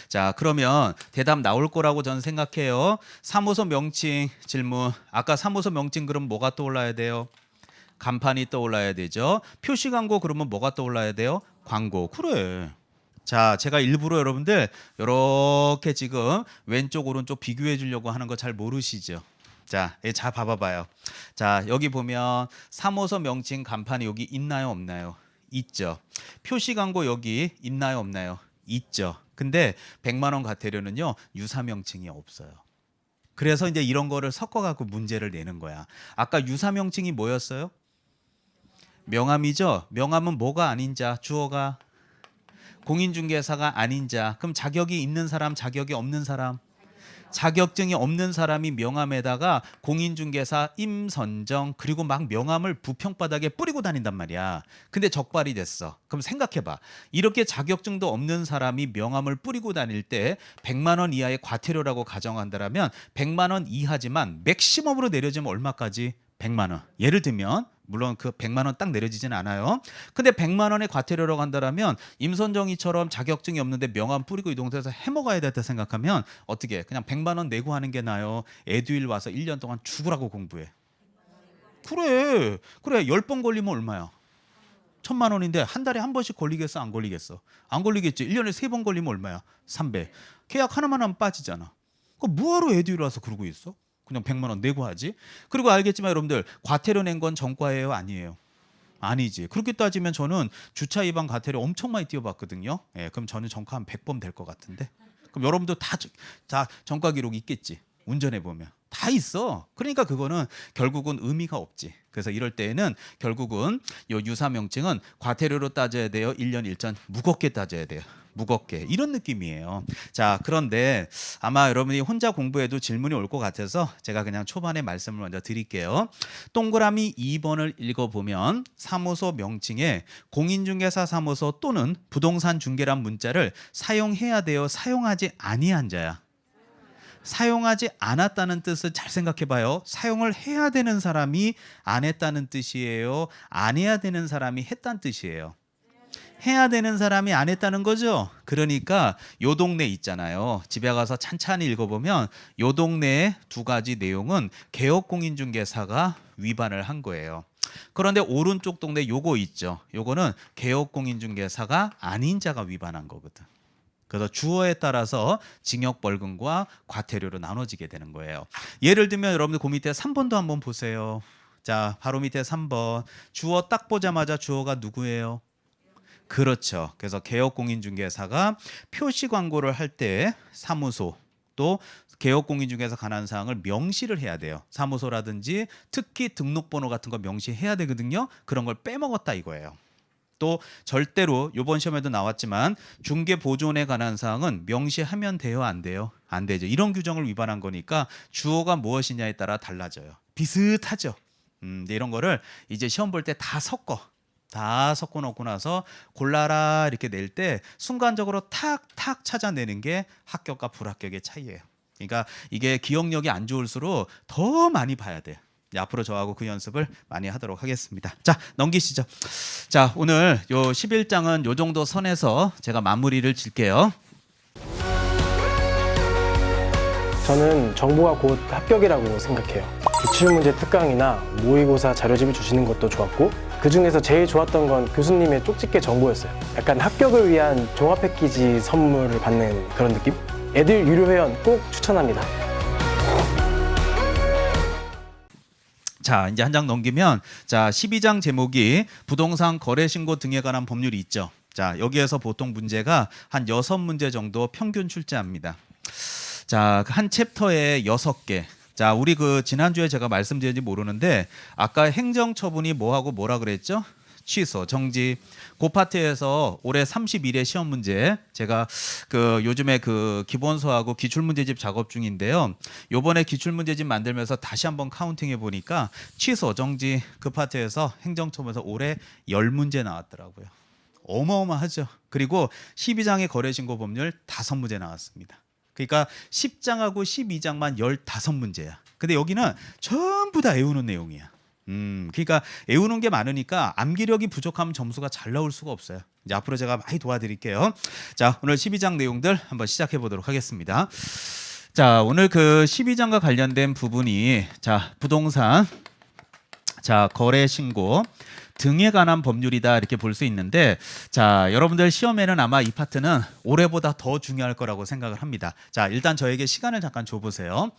자, 그러면 대답 나올 거라고 저는 생각해요. 사무소 명칭 질문. 아까 사무소 명칭 그럼 뭐가 떠올라야 돼요? 간판이 떠올라야 되죠. 표시 광고 그러면 뭐가 떠올라야 돼요? 광고. 그래. 자, 제가 일부러 여러분들 이렇게 지금 왼쪽 오른쪽 비교해 주려고 하는 거 잘 모르시죠? 자, 잘 봐봐요. 자, 여기 보면 사무소 명칭 간판이 여기 있나요, 없나요? 있죠. 표시 광고 여기 있나요, 없나요? 있죠. 근데 100만 원 과태료는요. 유사 명칭이 없어요. 그래서 이제 이런 거를 섞어 갖고 문제를 내는 거야. 아까 유사 명칭이 뭐였어요? 명함이죠. 명함은 뭐가 아닌 자? 주어가 공인중개사가 아닌 자. 그럼 자격이 있는 사람, 자격이 없는 사람? 자격증이 없는 사람이 명함에다가 공인중개사 임선정 그리고 막 명함을 부평바닥에 뿌리고 다닌단 말이야. 근데 적발이 됐어. 그럼 생각해봐. 이렇게 자격증도 없는 사람이 명함을 뿌리고 다닐 때 100만 원 이하의 과태료라고 가정한다면 100만 원 이하지만 맥시멈으로 내려지면 얼마까지? 100만 원. 예를 들면 물론 그 100만 원 딱 내려지진 않아요. 근데 100만 원의 과태료라고 한다면 임선정이처럼 자격증이 없는데 명함 뿌리고 이동해서 해먹어야 됐다 생각하면 어떻게 그냥 100만 원 내고 하는 게 나아요? 에듀윌 와서 1년 동안 죽으라고 공부해. 그래. 10번 걸리면 얼마야? 1000만 원인데 한 달에 한 번씩 걸리겠어? 안 걸리겠어? 안 걸리겠지. 1년에 3번 걸리면 얼마야? 300. 계약 하나만 하면 빠지잖아. 그럼 뭐하러 에듀윌 와서 그러고 있어? 그냥 100만 원 내고 하지. 그리고 알겠지만 여러분들 과태료 낸 건 정과예요, 아니에요? 아니지. 그렇게 따지면 저는 주차 위반 과태료 엄청 많이 띄워봤거든요. 예, 그럼 저는 정과 한 100번 될 것 같은데. 그럼 여러분도 다 정과 기록 있겠지. 운전해 보면 다 있어. 그러니까 그거는 결국은 의미가 없지. 그래서 이럴 때에는 결국은 요 유사 명칭은 과태료로 따져야 돼요. 1년 1전 무겁게 따져야 돼요. 무겁게 이런 느낌이에요. 자, 그런데 아마 여러분이 혼자 공부해도 질문이 올 것 같아서 제가 그냥 초반에 말씀을 먼저 드릴게요. 동그라미 2번을 읽어보면 사무소 명칭에 공인중개사 사무소 또는 부동산 중개란 문자를 사용해야 돼요? 사용하지 아니한 자야? 사용하지 않았다는 뜻을 잘 생각해봐요. 사용을 해야 되는 사람이 안 했다는 뜻이에요? 안 해야 되는 사람이 했다는 뜻이에요? 해야 되는 사람이 안 했다는 거죠. 그러니까 요 동네 있잖아요. 집에 가서 찬찬히 읽어보면 요 동네의 두 가지 내용은 개업공인중개사가 위반을 한 거예요. 그런데 오른쪽 동네 요거 있죠. 요거는 개업공인중개사가 아닌 자가 위반한 거거든. 그래서 주어에 따라서 징역벌금과 과태료로 나눠지게 되는 거예요. 예를 들면 여러분들 그 밑에 3번도 한번 보세요. 자, 바로 밑에 3번. 주어 딱 보자마자 주어가 누구예요? 그렇죠. 그래서 개업공인중개사가 표시 광고를 할 때 사무소 또 개업공인중개사 관한 사항을 명시를 해야 돼요. 사무소라든지 특히 등록번호 같은 거 명시해야 되거든요. 그런 걸 빼먹었다 이거예요. 또 절대로 이번 시험에도 나왔지만 중개보존에 관한 사항은 명시하면 돼요, 안 돼요? 안 되죠. 이런 규정을 위반한 거니까 주어가 무엇이냐에 따라 달라져요. 비슷하죠. 근데 이런 거를 이제 시험 볼 때 다 섞어. 다 섞어 놓고 나서 골라라 이렇게 낼 때 순간적으로 탁탁 찾아내는 게 합격과 불합격의 차이예요. 그러니까 이게 기억력이 안 좋을수록 더 많이 봐야 돼요. 이제 앞으로 저하고 그 연습을 많이 하도록 하겠습니다. 자, 넘기시죠. 자, 오늘 요 11장은 요 정도 선에서 제가 마무리를 질게요. 저는 정보가 곧 합격이라고 생각해요. 기출문제 특강이나 모의고사 자료집을 주시는 것도 좋았고 그 중에서 제일 좋았던 건 교수님의 쪽집게 정보였어요. 약간 합격을 위한 종합 패키지 선물을 받는 그런 느낌? 애들 유료 회원 꼭 추천합니다. 자, 이제 한 장 넘기면 자, 12장 제목이 부동산 거래 신고 등에 관한 법률이 있죠. 자, 여기에서 보통 문제가 한 6문제 정도 평균 출제합니다. 자, 한 챕터에 6개. 자, 우리 그 지난주에 제가 말씀드렸는지 모르는데 아까 행정처분이 뭐하고 뭐라 그랬죠? 취소, 정지. 그 파트에서 올해 31회 시험 문제 제가 그 요즘에 그 기본서하고 기출문제집 작업 중인데요. 요번에 기출문제집 만들면서 다시 한번 카운팅해 보니까 취소, 정지 그 파트에서 행정처분에서 올해 10문제 나왔더라고요. 어마어마하죠. 그리고 12장의 거래신고 법률 5문제 나왔습니다. 그러니까 10장하고 12장만 15문제야. 근데 여기는 전부 다 외우는 내용이야. 그러니까 외우는 게 많으니까 암기력이 부족하면 점수가 잘 나올 수가 없어요. 이제 앞으로 제가 많이 도와드릴게요. 자, 오늘 12장 내용들 한번 시작해 보도록 하겠습니다. 자, 오늘 그 12장과 관련된 부분이 자, 부동산 자, 거래 신고 등에 관한 법률이다 이렇게 볼 수 있는데 자, 여러분들 시험에는 아마 이 파트는 올해보다 더 중요할 거라고 생각을 합니다. 자, 일단 저에게 시간을 잠깐 줘보세요.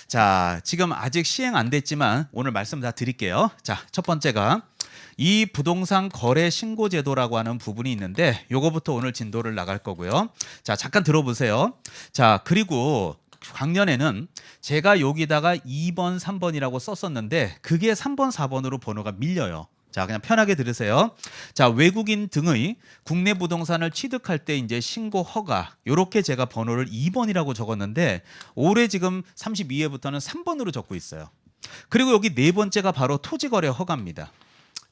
자, 지금 아직 시행 안 됐지만 오늘 말씀 다 드릴게요. 자, 첫 번째가 이 부동산 거래 신고 제도라고 하는 부분이 있는데 요거부터 오늘 진도를 나갈 거고요. 자, 잠깐 들어보세요. 자, 그리고 작년에는 제가 여기다가 2번, 3번이라고 썼었는데 그게 3번, 4번으로 번호가 밀려요. 자, 그냥 편하게 들으세요. 자, 외국인 등의 국내 부동산을 취득할 때 이제 신고 허가 요렇게 제가 번호를 2번이라고 적었는데 올해 지금 32회부터는 3번으로 적고 있어요. 그리고 여기 네 번째가 바로 토지거래 허가입니다.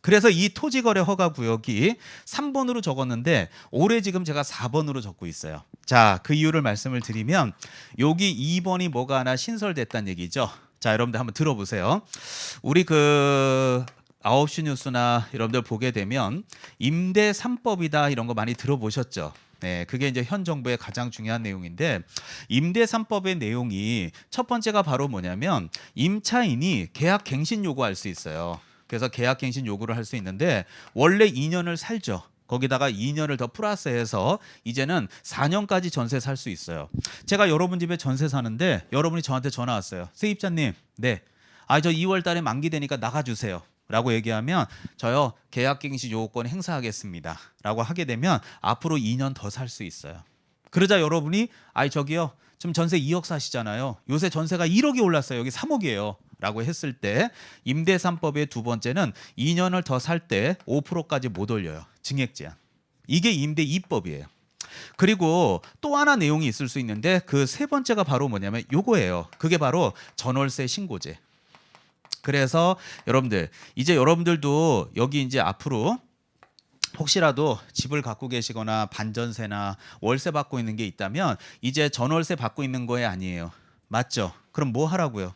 그래서 이 토지거래 허가 구역이 3번으로 적었는데 올해 지금 제가 4번으로 적고 있어요. 자, 그 이유를 말씀을 드리면 여기 2번이 뭐가 하나 신설됐다는 얘기죠. 자, 여러분들 한번 들어보세요. 우리 그 9시 뉴스나 여러분들 보게 되면 임대 3법이다 이런 거 많이 들어보셨죠? 네, 그게 이제 현 정부의 가장 중요한 내용인데 임대 3법의 내용이 첫 번째가 바로 뭐냐면 임차인이 계약 갱신 요구할 수 있어요. 그래서 계약 갱신 요구를 할 수 있는데 원래 2년을 살죠. 거기다가 2년을 더 플러스해서 이제는 4년까지 전세 살 수 있어요. 제가 여러분 집에 전세 사는데 여러분이 저한테 전화 왔어요. 세입자님, 네, 저 2월 달에 만기되니까 나가주세요. 라고 얘기하면 저요 계약갱신 요구권 행사하겠습니다 라고 하게 되면 앞으로 2년 더 살 수 있어요. 그러자 여러분이 저기요 지금 전세 2억 사시잖아요. 요새 전세가 1억이 올랐어요. 여기 3억이에요 라고 했을 때 임대 3법의 두 번째는 2년을 더 살 때 5%까지 못 올려요. 증액 제한. 이게 임대 2법이에요. 그리고 또 하나 내용이 있을 수 있는데 그 세 번째가 바로 뭐냐면 요거예요. 그게 바로 전월세 신고제. 그래서 여러분들 이제 여러분들도 여기 이제 앞으로 혹시라도 집을 갖고 계시거나 반전세나 월세 받고 있는 게 있다면 이제 전월세 받고 있는 거에 아니에요. 맞죠? 그럼 뭐 하라고요?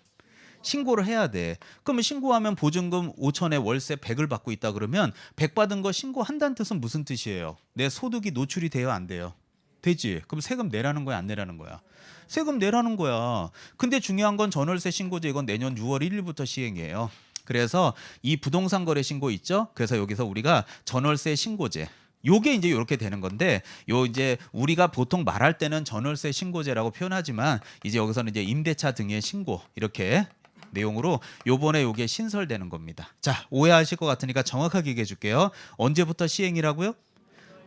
신고를 해야 돼. 그러면 신고하면 보증금 5천에 월세 100을 받고 있다 그러면 100 받은 거 신고한다는 뜻은 무슨 뜻이에요? 내 소득이 노출이 돼요, 안 돼요? 되지. 그럼 세금 내라는 거야, 안 내라는 거야? 세금 내라는 거야. 근데 중요한 건 전월세 신고제 이건 내년 6월 1일부터 시행이에요. 그래서 이 부동산 거래 신고 있죠? 그래서 여기서 우리가 전월세 신고제 요게 이제 이렇게 되는 건데 요 이제 우리가 보통 말할 때는 전월세 신고제라고 표현하지만 이제 여기서는 이제 임대차 등의 신고 이렇게 내용으로 요번에 요게 신설되는 겁니다. 자, 오해하실 것 같으니까 정확하게 얘기해 줄게요. 언제부터 시행이라고요?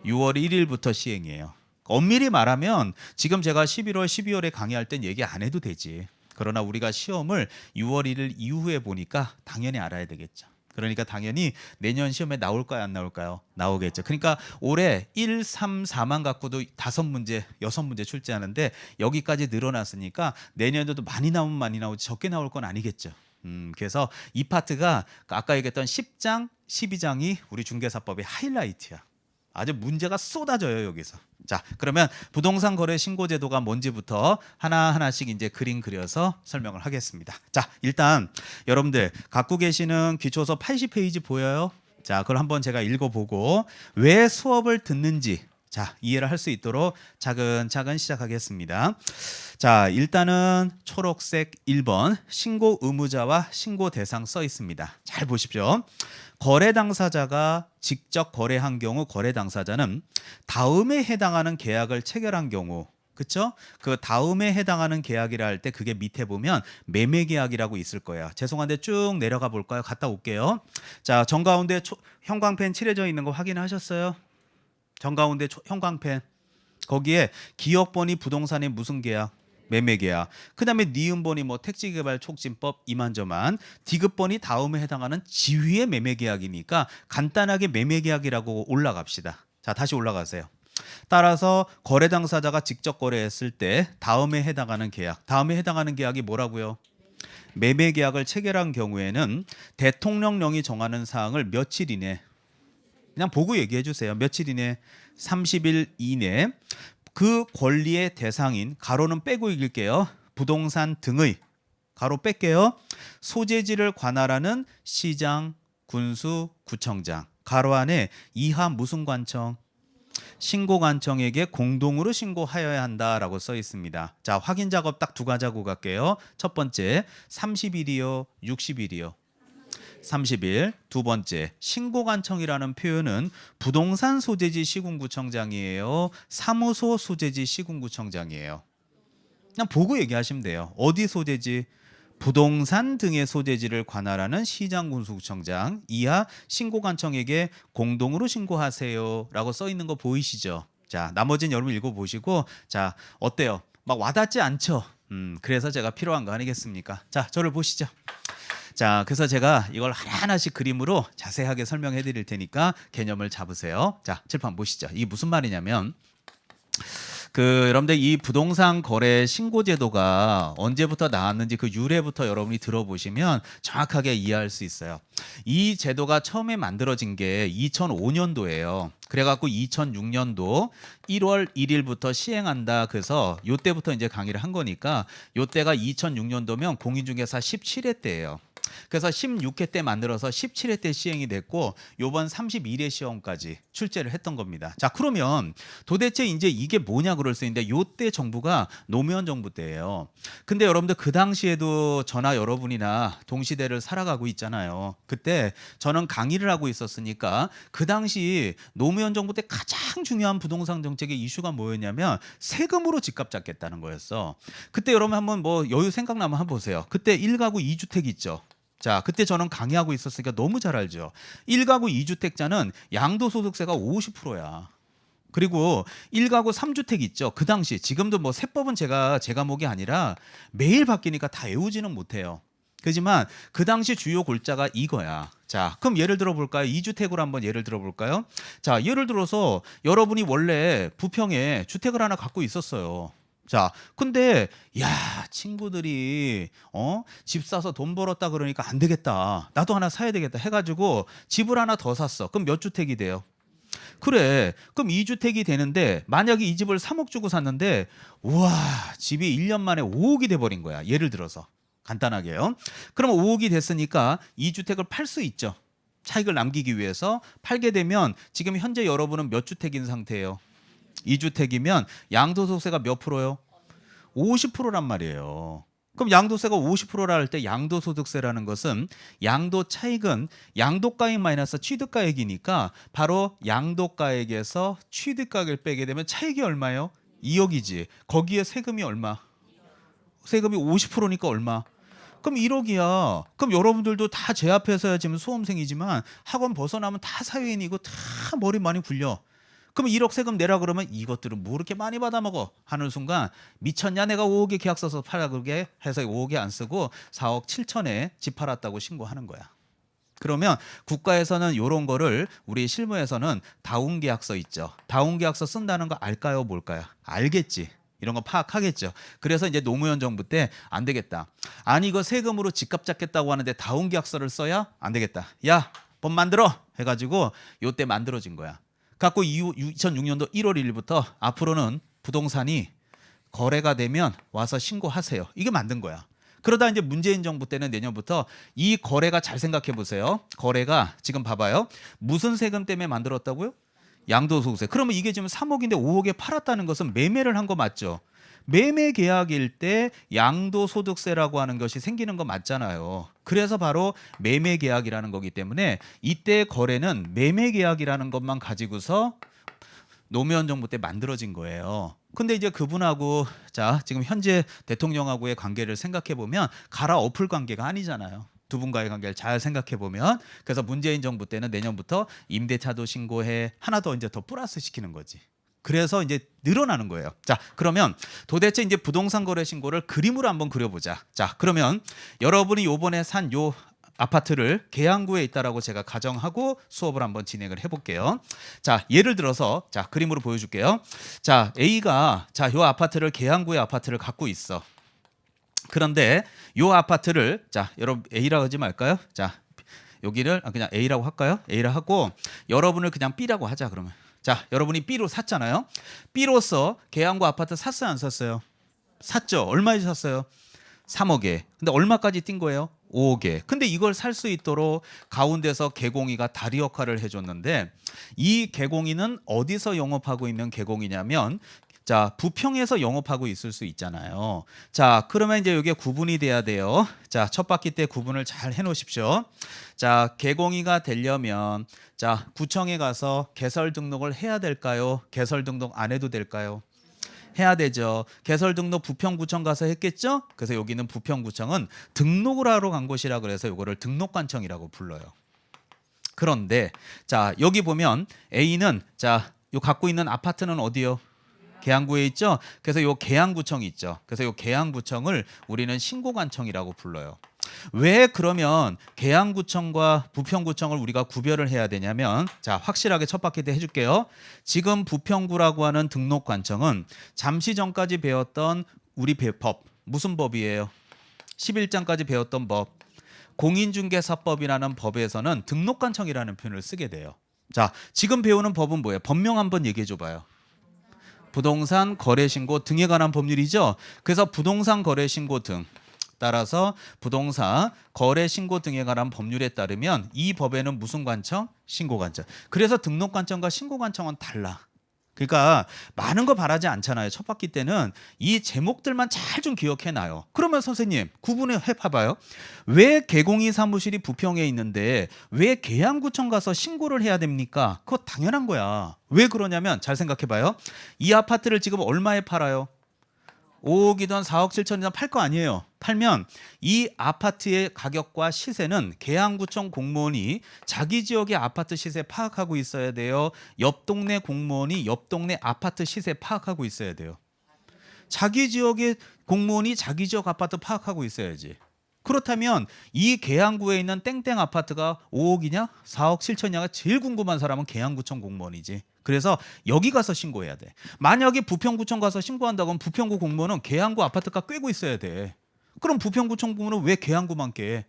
6월 1일부터 시행이에요. 엄밀히 말하면 지금 제가 11월, 12월에 강의할 땐 얘기 안 해도 되지. 그러나 우리가 시험을 6월 1일 이후에 보니까 당연히 알아야 되겠죠. 그러니까 당연히 내년 시험에 나올까요, 안 나올까요? 나오겠죠. 그러니까 올해 1, 3, 4만 갖고도 5문제, 6문제 출제하는데 여기까지 늘어났으니까 내년에도 많이 나오면 많이 나오지 적게 나올 건 아니겠죠. 그래서 이 파트가 아까 얘기했던 10장, 12장이 우리 중개사법의 하이라이트야. 아주 문제가 쏟아져요 여기서. 자, 그러면 부동산 거래 신고 제도가 뭔지부터 하나하나씩 이제 그림 그려서 설명을 하겠습니다. 자, 일단 여러분들 갖고 계시는 기초서 80페이지 보여요? 자, 그걸 한번 제가 읽어보고 왜 수업을 듣는지 자, 이해를 할 수 있도록 차근차근 시작하겠습니다. 자, 일단은 초록색 1번 신고 의무자와 신고 대상 써 있습니다. 잘 보십시오. 거래 당사자가 직접 거래한 경우 거래 당사자는 다음에 해당하는 계약을 체결한 경우 그렇죠? 그 다음에 해당하는 계약이라 할 때 그게 밑에 보면 매매 계약이라고 있을 거예요. 죄송한데 쭉 내려가 볼까요? 갔다 올게요. 자, 정가운데 형광펜 칠해져 있는 거 확인하셨어요? 정가운데 형광펜 거기에 기업번이 부동산의 무슨 계약? 매매 계약. 그다음에 니은번이 뭐 택지개발 촉진법 이만저만. 디귿번이 다음에 해당하는 지위의 매매 계약이니까 간단하게 매매 계약이라고 올라갑시다. 자, 다시 올라가세요. 따라서 거래 당사자가 직접 거래했을 때 다음에 해당하는 계약. 다음에 해당하는 계약이 뭐라고요? 매매 계약을 체결한 경우에는 대통령령이 정하는 사항을 며칠 이내 그냥 보고 얘기해 주세요. 며칠 이내? 30일 이내 그 권리의 대상인 가로는 빼고 읽을게요. 부동산 등의 가로 뺄게요. 소재지를 관할하는 시장, 군수, 구청장 가로 안에 이하 무슨 관청? 신고관청에게 공동으로 신고하여야 한다라고 써 있습니다. 자, 확인 작업 딱 두 가지 하고 갈게요. 첫 번째 30일이요, 60일이요. 30일. 두 번째 신고관청이라는 표현은 부동산 소재지 시군구청장이에요, 사무소 소재지 시군구청장이에요. 그냥 보고 얘기하시면 돼요. 어디 소재지? 부동산 등의 소재지를 관할하는 시장군수구청장 이하 신고관청에게 공동으로 신고하세요 라고 써 있는 거 보이시죠? 자, 나머지는 여러분 읽어보시고 자, 어때요? 막 와닿지 않죠? 그래서 제가 필요한 거 아니겠습니까? 자, 저를 보시죠. 자, 그래서 제가 이걸 하나하나씩 그림으로 자세하게 설명해 드릴 테니까 개념을 잡으세요. 자, 칠판 보시죠. 이게 무슨 말이냐면 여러분들 이 부동산 거래 신고 제도가 언제부터 나왔는지 그 유래부터 여러분이 들어보시면 정확하게 이해할 수 있어요. 이 제도가 처음에 만들어진 게 2005년도예요. 그래갖고 2006년도 1월 1일부터 시행한다. 그래서 요때부터 이제 강의를 한 거니까 요때가 2006년도면 공인중개사 17회 때예요. 그래서 16회 때 만들어서 17회 때 시행이 됐고 요번 31회 시험까지 출제를 했던 겁니다. 자, 그러면 도대체 이제 이게 뭐냐 그럴 수 있는데 요때 정부가 노무현 정부 때예요. 근데 여러분들 그 당시에도 저나 여러분이나 동시대를 살아가고 있잖아요. 그때 저는 강의를 하고 있었으니까 그 당시 노무현 정부 때 가장 중요한 부동산 정책의 이슈가 뭐였냐면 세금으로 집값 잡겠다는 거였어. 그때 여러분 한번 뭐 여유 생각나면 한번 보세요. 그때 1가구 2주택 있죠. 자, 그때 저는 강의하고 있었으니까 너무 잘 알죠. 1가구 2주택자는 양도소득세가 50%야. 그리고 1가구 3주택 있죠. 그 당시 지금도 뭐 세법은 제가 제 과목이 아니라 매일 바뀌니까 다 외우지는 못해요. 그렇지만 그 당시 주요 골자가 이거야. 자, 그럼 예를 들어 볼까요? 2주택으로 한번 예를 들어 볼까요? 자, 예를 들어서 여러분이 원래 부평에 주택을 하나 갖고 있었어요. 자, 근데 야, 친구들이 집 사서 돈 벌었다 그러니까 안 되겠다. 나도 하나 사야 되겠다 해가지고 집을 하나 더 샀어. 그럼 몇 주택이 돼요? 그래, 그럼 2주택이 되는데 만약에 이 집을 3억 주고 샀는데 우와, 집이 1년 만에 5억이 돼버린 거야. 예를 들어서 간단하게요. 그럼 5억이 됐으니까 2주택을 팔 수 있죠. 차익을 남기기 위해서 팔게 되면 지금 현재 여러분은 몇 주택인 상태예요? 2주택이면 양도소득세가 몇 프로요? 50%란 말이에요. 그럼 양도세가 50%라 할 때 양도소득세라는 것은 양도 차익은 양도가액 마이너스 취득가액이니까 바로 양도가액에서 취득가액을 빼게 되면 차익이 얼마예요? 2억이지. 거기에 세금이 얼마? 세금이 50%니까 얼마? 그럼 1억이야. 그럼 여러분들도 다 제 앞에서야 지금 수험생이지만 학원 벗어나면 다 사회인이고 다 머리 많이 굴려. 그럼 1억 세금 내라 그러면 이것들은 뭐 이렇게 많이 받아먹어 하는 순간 미쳤냐, 내가 5억에 계약 써서 팔아 그러게 해서 5억에 안 쓰고 4억 7천에 집 팔았다고 신고하는 거야. 그러면 국가에서는 이런 거를 우리 실무에서는 다운계약서 있죠. 다운계약서 쓴다는 거 알까요, 뭘까요? 알겠지. 이런 거 파악하겠죠. 그래서 이제 노무현 정부 때 안 되겠다. 아니 이거 세금으로 집값 잡겠다고 하는데 다운계약서를 써야 안 되겠다. 야, 법 만들어 해가지고 요때 만들어진 거야. 갖고 2006년도 1월 1일부터 앞으로는 부동산이 거래가 되면 와서 신고하세요. 이게 만든 거야. 그러다 이제 문재인 정부 때는 내년부터 이 거래가 잘 생각해 보세요. 거래가 지금 봐봐요. 무슨 세금 때문에 만들었다고요? 양도소득세. 그러면 이게 지금 3억인데 5억에 팔았다는 것은 매매를 한 거 맞죠? 매매 계약일 때 양도소득세라고 하는 것이 생기는 거 맞잖아요. 그래서 바로 매매 계약이라는 거기 때문에 이때 거래는 매매 계약이라는 것만 가지고서 노무현 정부 때 만들어진 거예요. 근데 이제 그분하고 자 지금 현재 대통령하고의 관계를 생각해 보면 갈아엎을 관계가 아니잖아요. 두 분과의 관계를 잘 생각해 보면 그래서 문재인 정부 때는 내년부터 임대차도 신고해 하나 더 이제 더 플러스 시키는 거지. 그래서 이제 늘어나는 거예요. 자, 그러면 도대체 이제 부동산 거래 신고를 그림으로 한번 그려보자. 자, 그러면 여러분이 요번에 산 요 아파트를 계양구에 있다라고 제가 가정하고 수업을 한번 진행을 해볼게요. 자, 예를 들어서 자 그림으로 보여줄게요. 자, A가 자 요 아파트를 계양구의 아파트를 갖고 있어. 그런데 요 아파트를 자 여러분 A라고 하지 말까요? 자 여기를 그냥 A라고 할까요? A라 하고 여러분을 그냥 B라고 하자 그러면. 자 여러분이 B로 샀잖아요. B로서 계양구 아파트 샀어요 안 샀어요? 샀죠. 얼마에 샀어요? 3억에. 근데 얼마까지 뛴 거예요? 5억에. 근데 이걸 살 수 있도록 가운데서 개공이가 다리 역할을 해줬는데 이 개공이는 어디서 영업하고 있는 개공이냐면 자 부평에서 영업하고 있을 수 있잖아요. 자 그러면 이제 이게 구분이 돼야 돼요. 자 첫 바퀴 때 구분을 잘 해놓으십시오. 자 개공이가 되려면 자 구청에 가서 개설 등록을 해야 될까요? 개설 등록 안 해도 될까요? 해야 되죠. 개설 등록 부평구청 가서 했겠죠? 그래서 여기는 부평구청은 등록을 하러 간 곳이라 그래서 이거를 등록관청이라고 불러요. 그런데 자 여기 보면 A는 자 요 갖고 있는 아파트는 어디요? 계양구에 있죠. 그래서 요 계양구청이 있죠. 그래서 요 계양구청을 우리는 신고관청이라고 불러요. 왜 그러면 계양구청과 부평구청을 우리가 구별을 해야 되냐면 자 확실하게 첫 바퀴 때 해줄게요. 지금 부평구라고 하는 등록관청은 잠시 전까지 배웠던 우리 법 무슨 법이에요? 11장까지 배웠던 법 공인중개사법이라는 법에서는 등록관청이라는 표현을 쓰게 돼요. 자 지금 배우는 법은 뭐예요? 법명 한번 얘기해 줘봐요. 부동산 거래신고 등에 관한 법률이죠. 그래서 부동산 거래신고 등 따라서 부동산 거래신고 등에 관한 법률에 따르면 이 법에는 무슨 관청? 신고관청. 그래서 등록관청과 신고관청은 달라. 그러니까 많은 거 바라지 않잖아요. 첫 바퀴 때는 이 제목들만 잘 좀 기억해놔요. 그러면 선생님 구분해 봐봐요. 왜 개공이 사무실이 부평에 있는데 왜 계양구청 가서 신고를 해야 됩니까? 그거 당연한 거야. 왜 그러냐면 잘 생각해봐요. 이 아파트를 지금 얼마에 팔아요? 5억이든 4억 7천이든 팔 거 아니에요. 팔면 이 아파트의 가격과 시세는 계양구청 공무원이 자기 지역의 아파트 시세 파악하고 있어야 돼요. 옆 동네 공무원이 옆 동네 아파트 시세 파악하고 있어야 돼요. 자기 지역의 공무원이 자기 지역 아파트 파악하고 있어야지. 그렇다면 이 계양구에 있는 땡땡 아파트가 5억이냐 4억 7천이냐가 제일 궁금한 사람은 계양구청 공무원이지. 그래서 여기 가서 신고해야 돼. 만약에 부평구청 가서 신고한다고 하면 부평구 공무원은 계양구 아파트가 꿰고 있어야 돼. 그럼 부평구청 공무원은 왜 계양구만 꿰?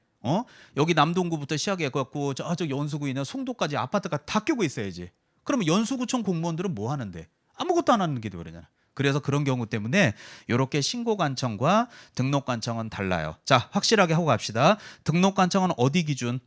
여기 남동구부터 시작해갖고 저쪽 연수구에 있는 송도까지 아파트가 다 꿰고 있어야지. 그러면 연수구청 공무원들은 뭐 하는데? 아무것도 안 하는 게 되버리잖아. 그래서 그런 경우 때문에 이렇게 신고관청과 등록관청은 달라요. 자, 확실하게 하고 갑시다. 등록관청은 어디 기준?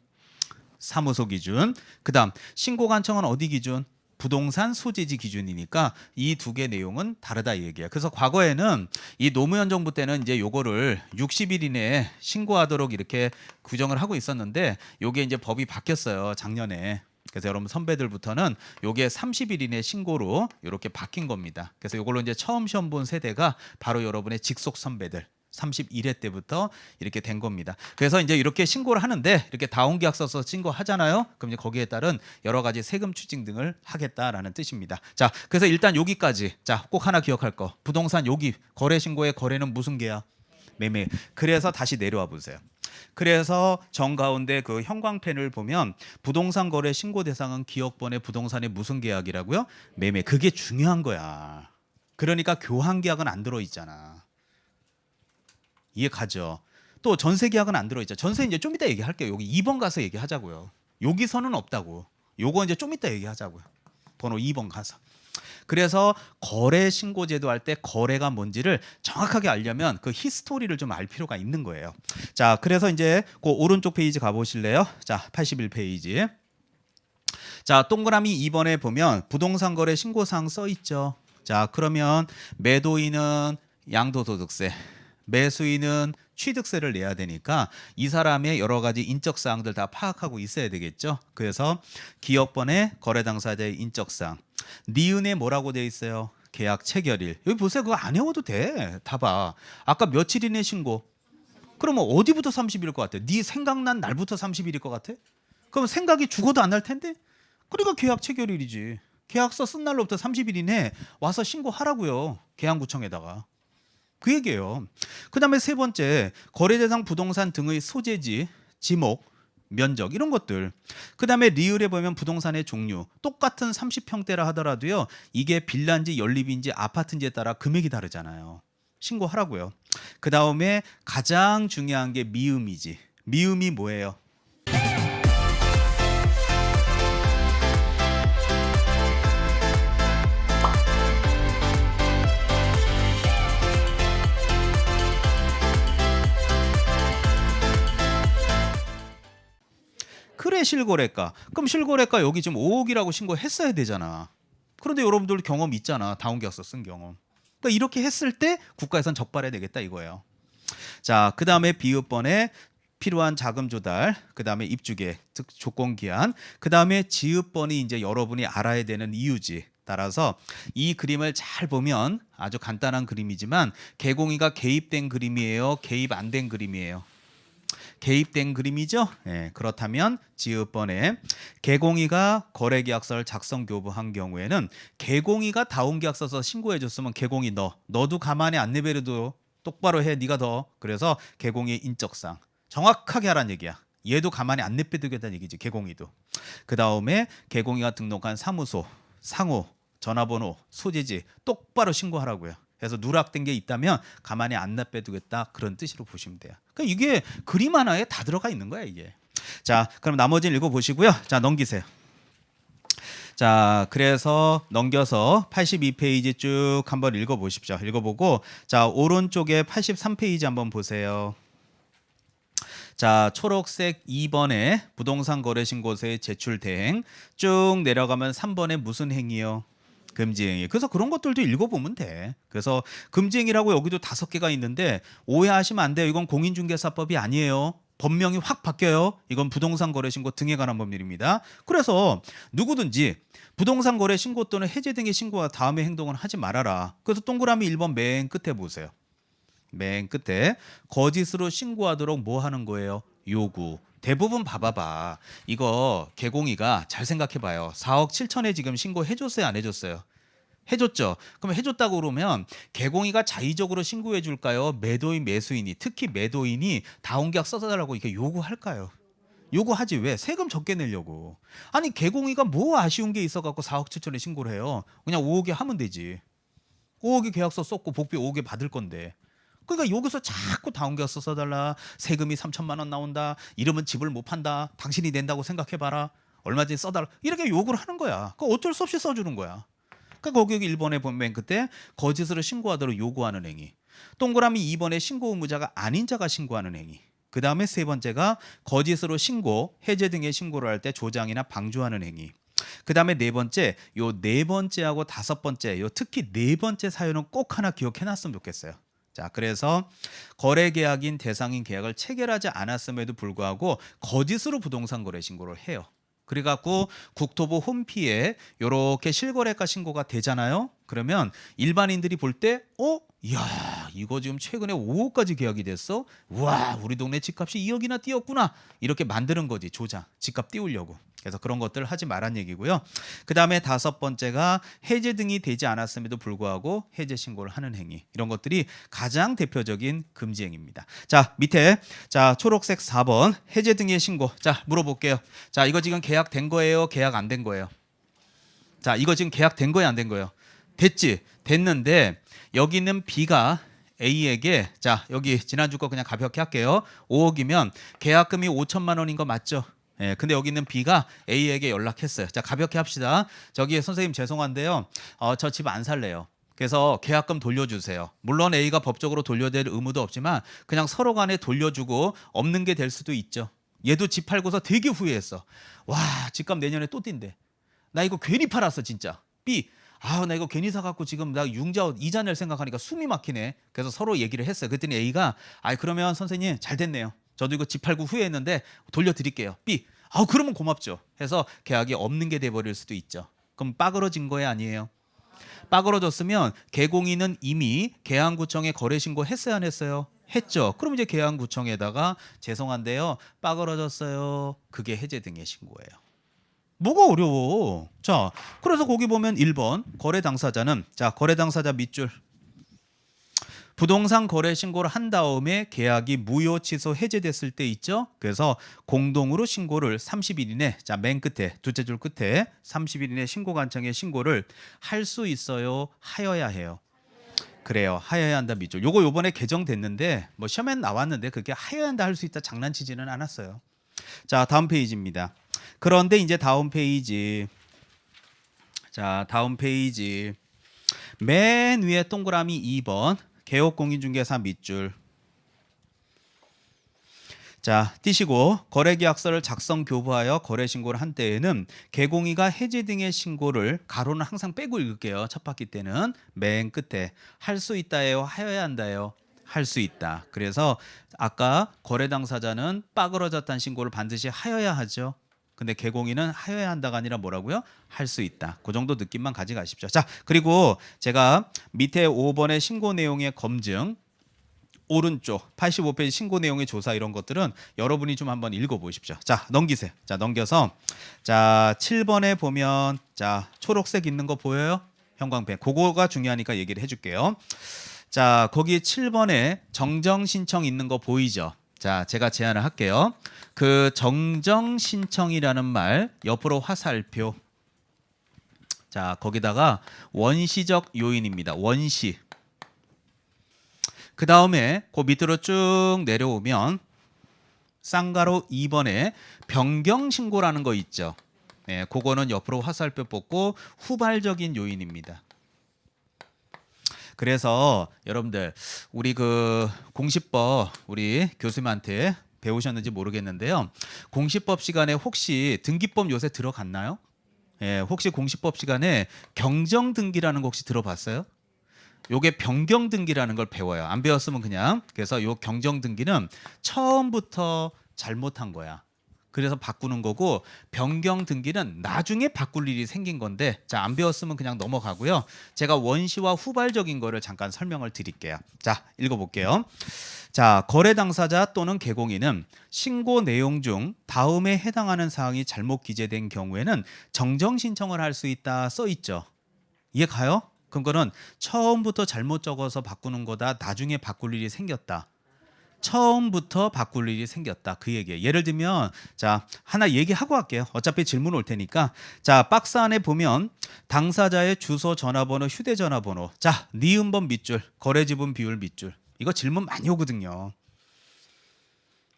사무소 기준. 그다음 신고관청은 어디 기준? 부동산 소재지 기준이니까 이 두 개 내용은 다르다 이 얘기야. 그래서 과거에는 이 노무현 정부 때는 이제 요거를 60일 이내에 신고하도록 이렇게 규정을 하고 있었는데 요게 이제 법이 바뀌었어요. 작년에. 그래서 여러분 선배들부터는 요게 30일 이내 신고로 이렇게 바뀐 겁니다. 그래서 요걸로 이제 처음 시험 본 세대가 바로 여러분의 직속 선배들 31회 때부터 이렇게 된 겁니다. 그래서 이제 이렇게 신고를 하는데 이렇게 다운계약 써서 신고하잖아요. 그럼 이제 거기에 따른 여러 가지 세금 추징 등을 하겠다라는 뜻입니다. 자, 그래서 일단 여기까지. 자, 꼭 하나 기억할 거. 부동산 여기 거래 신고의 거래는 무슨 계약? 매매. 그래서 다시 내려와 보세요. 그래서 정가운데 그 형광펜을 보면 부동산 거래 신고 대상은 기업번의 부동산의 무슨 계약이라고요? 매매. 그게 중요한 거야. 그러니까 교환 계약은 안 들어 있잖아. 이해 가죠? 또 전세 계약은 안 들어 있죠. 전세 이제 좀 이따 얘기할게요. 여기 2번 가서 얘기하자고요. 여기서는 없다고. 요거 이제 좀 이따 얘기하자고요. 번호 2번 가서. 그래서 거래 신고 제도 할 때 거래가 뭔지를 정확하게 알려면 그 히스토리를 좀 알 필요가 있는 거예요. 자, 그래서 이제 그 오른쪽 페이지 가 보실래요? 자, 81페이지. 자, 동그라미 2번에 보면 부동산 거래 신고사항 써 있죠. 자, 그러면 매도인은 양도소득세, 매수인은 취득세를 내야 되니까 이 사람의 여러 가지 인적 사항들 다 파악하고 있어야 되겠죠. 그래서 기업번에 거래 당사자의 인적 사항. 니은에 뭐라고 돼 있어요? 계약 체결일. 여기 보세요. 그거 안 외워도 돼. 다 봐. 아까 며칠 이내 신고. 그러면 어디부터 30일일 것 같아? 네 생각난 날부터 30일일 것 같아? 그럼 생각이 죽어도 안 날 텐데? 그러니까 계약 체결일이지. 계약서 쓴 날로부터 30일 이내 와서 신고하라고요. 계양구청에다가. 그 얘기예요. 그다음에 세 번째, 거래 대상 부동산 등의 소재지, 지목, 면적 이런 것들. 그다음에 리을에 보면 부동산의 종류. 똑같은 30평대라 하더라도요. 이게 빌라인지 연립인지 아파트인지에 따라 금액이 다르잖아요. 신고하라고요. 그다음에 가장 중요한 게 미음이지. 미음이 뭐예요? 그래 실거래가. 그럼 실거래가 여기 지금 5억이라고 신고했어야 되잖아. 그런데 여러분들 경험 있잖아. 다운계약서 쓴 경험. 그러니까 이렇게 했을 때 국가에선 적발해야 되겠다 이거예요. 자, 그다음에 비읍번에 필요한 자금 조달, 그다음에 입주계획, 즉 조건 기한, 그다음에 지읍번이 이제 여러분이 알아야 되는 이유지. 따라서 이 그림을 잘 보면 아주 간단한 그림이지만 개공이가 개입된 그림이에요, 개입 안 된 그림이에요. 개입된 그림이죠. 예, 그렇다면 지읍번에 개공이가 거래계약서를 작성 교부한 경우에는 개공이가 다운계약서 써서 신고해줬으면 개공이 너도 가만히 안 내버려도 똑바로 해. 네가 더. 그래서 개공이의 인적사항 정확하게 하란 얘기야. 얘도 가만히 안 내버리겠다는 얘기지. 개공이도. 그 다음에 개공이가 등록한 사무소, 상호, 전화번호, 소재지 똑바로 신고하라고요. 그래서 누락된 게 있다면 가만히 안 놔두겠다 그런 뜻으로 보시면 돼요. 그러니까 이게 그림 하나에 다 들어가 있는 거야 이게. 자, 그럼 나머지는 읽어보시고요. 자, 넘기세요. 자, 그래서 넘겨서 82페이지 쭉 한번 읽어보십시오. 읽어보고 자, 오른쪽에 83페이지 한번 보세요. 자, 초록색 2번에 부동산 거래 신고서의 제출 대행 쭉 내려가면 3번에 무슨 행위요? 금지행위. 그래서 그런 것들도 읽어보면 돼. 그래서 금지행위라고 여기도 5개가 있는데 오해하시면 안 돼요. 이건 공인중개사법이 아니에요. 법명이 확 바뀌어요. 이건 부동산 거래 신고 등에 관한 법률입니다. 그래서 누구든지 부동산 거래 신고 또는 해제 등의 신고와 다음의 행동은 하지 말아라. 그래서 동그라미 1번 맨 끝에 보세요. 맨 끝에 거짓으로 신고하도록 뭐 하는 거예요? 요구. 대부분 봐봐봐. 이거 개공이가 잘 생각해봐요. 4억 7천에 지금 신고해줬어요? 안 해줬어요? 해줬죠. 그럼 해줬다고 그러면 개공이가 자의적으로 신고해 줄까요? 매도인, 매수인이, 특히 매도인이 다운계약 써달라고 이렇게 요구할까요? 요구하지. 왜? 세금 적게 내려고. 아니 개공이가 뭐 아쉬운 게 있어갖고 4억 7천에 신고를 해요. 그냥 5억에 하면 되지. 5억에 계약서 썼고 복비 5억에 받을 건데. 그러니까 여기서 자꾸 다운계약서 써달라. 세금이 3천만 원 나온다. 이러면 집을 못 판다. 당신이 낸다고 생각해봐라. 얼마든지 써달라. 이렇게 요구를 하는 거야. 그 어쩔 수 없이 써주는 거야. 그러니까 거기 1번에 보면 맨 끝에 거짓으로 신고하도록 요구하는 행위. 동그라미 2번에 신고 의무자가 아닌 자가 신고하는 행위. 그 다음에 세 번째가 거짓으로 신고, 해제 등의 신고를 할 때 조장이나 방조하는 행위. 그 다음에 네 번째, 요 네 번째하고 다섯 번째, 요 특히 네 번째 사유는 꼭 하나 기억해놨으면 좋겠어요. 자, 그래서 거래 계약인 대상인 계약을 체결하지 않았음에도 불구하고 거짓으로 부동산 거래 신고를 해요. 그래갖고 국토부 홈피에 이렇게 실거래가 신고가 되잖아요. 그러면 일반인들이 볼 때, 이야, 이거 지금 최근에 5억까지 계약이 됐어. 와, 우리 동네 집값이 2억이나 뛰었구나. 이렇게 만드는 거지, 조장, 집값 띄우려고. 그래서 그런 것들 하지 말란 얘기고요. 그 다음에 다섯 번째가 해제 등이 되지 않았음에도 불구하고 해제 신고를 하는 행위. 이런 것들이 가장 대표적인 금지 행위입니다. 자, 밑에 자 초록색 4번 해제 등의 신고. 자, 물어볼게요. 자, 이거 지금 계약된 거예요? 계약 안 된 거예요? 자, 이거 지금 계약된 거예요? 안 된 거예요? 됐지? 됐는데 여기는 B가 A에게 자 여기 지난주 거 그냥 가볍게 할게요. 5억이면 계약금이 5천만 원인 거 맞죠? 예, 근데 여기 있는 B가 A에게 연락했어요. 자 가볍게 합시다. 저기 선생님 죄송한데요. 저 집 안 살래요. 그래서 계약금 돌려주세요. 물론 A가 법적으로 돌려야 될 의무도 없지만 그냥 서로 간에 돌려주고 없는 게 될 수도 있죠. 얘도 집 팔고서 되게 후회했어. 와 집값 내년에 또 뛴대. 나 이거 괜히 팔았어 진짜. B 나 이거 괜히 사갖고 지금 나 융자 이자 낼 생각하니까 숨이 막히네. 그래서 서로 얘기를 했어요. 그랬더니 A가 그러면 선생님 잘 됐네요. 저도 이거 집 팔고 후회했는데 돌려드릴게요. B 그러면 고맙죠. 해서 계약이 없는 게 돼버릴 수도 있죠. 그럼 빠그러진 거예요 아니에요? 빠그러졌으면 개공인은 이미 계양구청에 거래신고 했어요 안 했어요? 했죠. 그럼 이제 계양구청에다가 죄송한데요 빠그러졌어요. 그게 해제등의 신고예요. 뭐가 어려워? 자, 그래서 거기 보면 1번 거래 당사자는 자 거래 당사자 밑줄 부동산 거래 신고를 한 다음에 계약이 무효 취소 해제됐을 때 있죠. 그래서 공동으로 신고를 30일 이내 자 맨 끝에 두째 줄 끝에 30일 이내 신고관청에 신고를 할 수 있어요. 하여야 해요. 그래요. 하여야 한다 밑줄. 요거 요번에 개정됐는데 뭐 시험에 나왔는데 그게 하여야 한다 할 수 있다 장난치지는 않았어요. 자 다음 페이지입니다. 그런데 이제 다음 페이지 자 다음 페이지 맨 위에 동그라미 2번 개업공인중개사 밑줄 자 띄시고 거래계약서를 작성 교부하여 거래신고를 한 때에는 개공이가 해제 등의 신고를 가로는 항상 빼고 읽을게요. 첫 바퀴 때는 맨 끝에 할 수 있다예요 하여야 한다예요 할 수 있다. 그래서 아까 거래 당사자는 빠그러졌다는 신고를 반드시 하여야 하죠. 근데 개공인은 하여야 한다가 아니라 뭐라고요? 할 수 있다. 그 정도 느낌만 가져가십시오. 자, 그리고 제가 밑에 5번의 신고 내용의 검증 오른쪽 85페이지 신고 내용의 조사 이런 것들은 여러분이 좀 한번 읽어보십시오. 자, 넘기세요. 자, 넘겨서 자 7번에 보면 자 초록색 있는 거 보여요? 형광펜. 그거가 중요하니까 얘기를 해줄게요. 자, 거기 7번에 정정 신청 있는 거 보이죠? 자, 제가 제안을 할게요. 그 정정 신청이라는 말 옆으로 화살표. 자, 거기다가 원시적 요인입니다. 원시. 그 다음에 그 밑으로 쭉 내려오면 쌍가로 2번에 변경 신고라는 거 있죠. 네, 그거는 옆으로 화살표 뽑고 후발적인 요인입니다. 그래서 여러분들 우리 그 공시법 우리 교수님한테 배우셨는지 모르겠는데요. 공시법 시간에 혹시 등기법 요새 들어갔나요? 예, 혹시 공시법 시간에 경정 등기라는 거 혹시 들어봤어요? 요게 변경 등기라는 걸 배워요. 안 배웠으면 그냥. 그래서 요 경정 등기는 처음부터 잘못한 거야. 그래서 바꾸는 거고 변경 등기는 나중에 바꿀 일이 생긴 건데 자, 안 배웠으면 그냥 넘어가고요. 제가 원시와 후발적인 거를 잠깐 설명을 드릴게요. 자, 읽어볼게요. 자, 거래 당사자 또는 개공인은 신고 내용 중 다음에 해당하는 사항이 잘못 기재된 경우에는 정정 신청을 할 수 있다 써 있죠. 이해 가요? 그럼 그거는 처음부터 잘못 적어서 바꾸는 거다. 나중에 바꿀 일이 생겼다. 처음부터 바꿀 일이 생겼다. 그 얘기예요. 예를 들면 자 하나 얘기하고 할게요. 어차피 질문 올 테니까. 자 박스 안에 보면 당사자의 주소, 전화번호, 휴대전화번호. 자 니은번 밑줄, 거래지분 비율 밑줄. 이거 질문 많이 오거든요.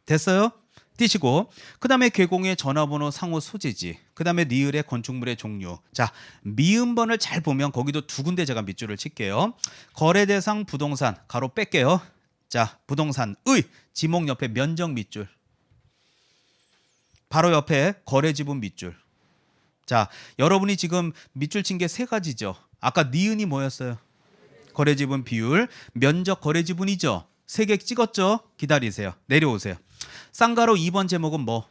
됐어요? 띄시고 그 다음에 개공의 전화번호, 상호, 소재지. 그 다음에 니을의 건축물의 종류. 자 미음번을 잘 보면 거기도 두 군데 제가 밑줄을 칠게요. 거래대상 부동산 가로 뺄게요. 자 부동산의 지목 옆에 면적 밑줄. 바로 옆에 거래지분 밑줄. 자 여러분이 지금 밑줄 친 게 세 가지죠. 아까 니은이 뭐였어요? 거래지분 비율. 면적 거래지분이죠. 세 개 찍었죠? 기다리세요. 내려오세요. 쌍가로 2번 제목은 뭐?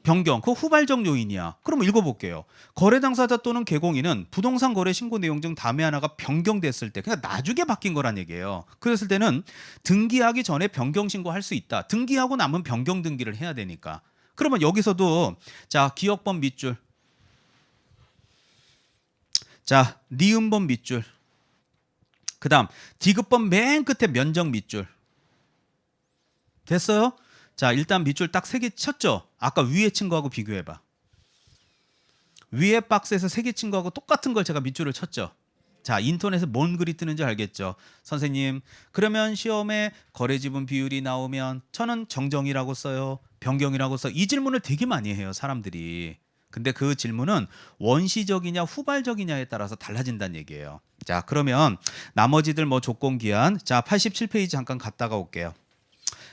변경. 그거 후발적 요인이야. 그럼 읽어볼게요. 거래 당사자 또는 개공인은 부동산 거래 신고 내용 중 다음에 하나가 변경됐을 때 그러니까 나중에 바뀐 거란 얘기예요. 그랬을 때는 등기하기 전에 변경 신고할 수 있다. 등기하고 남은 변경 등기를 해야 되니까. 그러면 여기서도 자 기억번 밑줄. 자 니은번 밑줄. 그 다음 디귿번 맨 끝에 면적 밑줄. 됐어요? 자 일단 밑줄 딱 3개 쳤죠? 아까 위에 친 거하고 비교해봐. 위에 박스에서 3개 친 거하고 똑같은 걸 제가 밑줄을 쳤죠? 자, 인터넷에 뭔 글이 뜨는지 알겠죠? 선생님, 그러면 시험에 거래지분 비율이 나오면 저는 정정이라고 써요, 변경이라고 써. 이 질문을 되게 많이 해요, 사람들이. 근데 그 질문은 원시적이냐 후발적이냐에 따라서 달라진다는 얘기예요. 자, 그러면 나머지들 뭐 조건기한, 자 87페이지 잠깐 갔다가 올게요.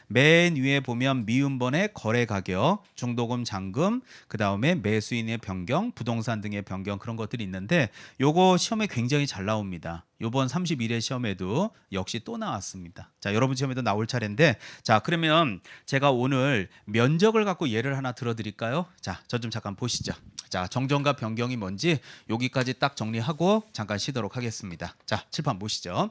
맨 위에 보면 미음번의 거래 가격, 중도금 잔금, 그 다음에 매수인의 변경, 부동산 등의 변경, 그런 것들이 있는데 요거 시험에 굉장히 잘 나옵니다. 요번 31회 시험에도 역시 또 나왔습니다. 자, 여러분 시험에도 나올 차례인데, 자 그러면 제가 오늘 면적을 갖고 예를 하나 들어드릴까요? 자, 저 좀 잠깐 보시죠. 자, 정정과 변경이 뭔지 여기까지 딱 정리하고 잠깐 쉬도록 하겠습니다. 자, 칠판 보시죠.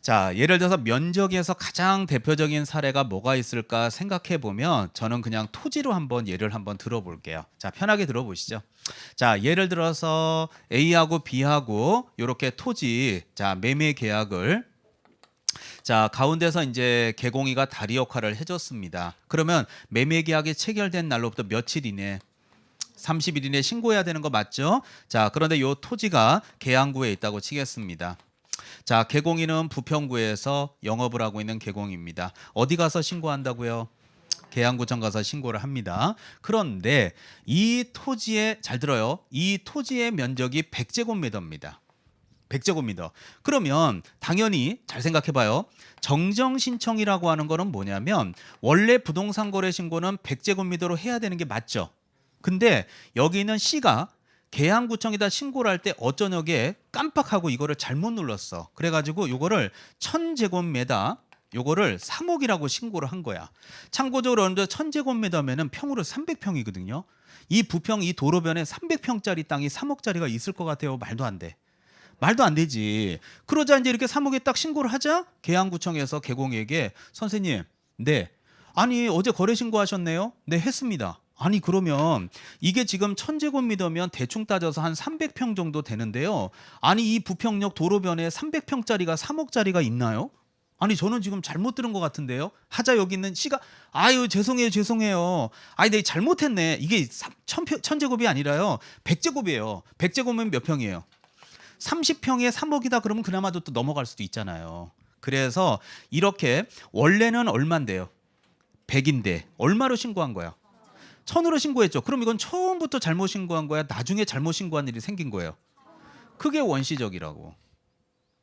자, 예를 들어서 면적에서 가장 대표적인 사례가 뭐가 있을까 생각해 보면 저는 그냥 토지로 한번 예를 한번 들어볼게요. 자, 편하게 들어보시죠. 자, 예를 들어서 A하고 B하고 이렇게 토지, 자 매매 계약을, 자 가운데서 이제 개공이가 다리 역할을 해줬습니다. 그러면 매매 계약이 체결된 날로부터 며칠 이내, 30일 이내 신고해야 되는 거 맞죠? 자, 그런데 요 토지가 계양구에 있다고 치겠습니다. 자, 개공이는 부평구에서 영업을 하고 있는 개공입니다. 어디 가서 신고한다고요? 계양구청 가서 신고를 합니다. 그런데 이 토지에, 잘 들어요, 이 토지의 면적이 100제곱미터입니다. 100제곱미터. 그러면 당연히 잘 생각해봐요. 정정신청이라고 하는 거는 뭐냐면 원래 부동산 거래 신고는 100제곱미터로 해야 되는 게 맞죠. 근데 여기 있는 C가 계양구청에다 신고를 할 때 어쩌냐게 깜빡하고 이거를 잘못 눌렀어. 그래가지고 요거를 1000제곱미터, 요거를 3억이라고 신고를 한 거야. 참고적으로 1000제곱미터면은 평으로 300평이거든요. 이 부평 이 도로변에 300평짜리 땅이 3억짜리가 있을 것 같아요? 말도 안 돼. 말도 안 되지. 그러자 이제 이렇게 3억에 딱 신고를 하자 계양구청에서 개공에게, 선생님, 네, 아니 어제 거래 신고하셨네요? 네, 했습니다. 아니 그러면 이게 지금 1000제곱미터면 대충 따져서 한 300평 정도 되는데요. 아니 이 부평역 도로변에 300평짜리가 3억짜리가 있나요? 아니 저는 지금 잘못 들은 것 같은데요. 하자 여기 있는 C가, 아유 죄송해요. 아니 내가 잘못했네. 이게 1000제곱이 아니라요, 100제곱이에요. 100제곱이면 몇 평이에요? 30평에 3억이다 그러면 그나마도 또 넘어갈 수도 있잖아요. 그래서 이렇게 원래는 얼만데요? 100인데 얼마로 신고한 거야? 1000으로 신고했죠. 그럼 이건 처음부터 잘못 신고한 거야? 나중에 잘못 신고한 일이 생긴 거예요? 그게 원시적이라고.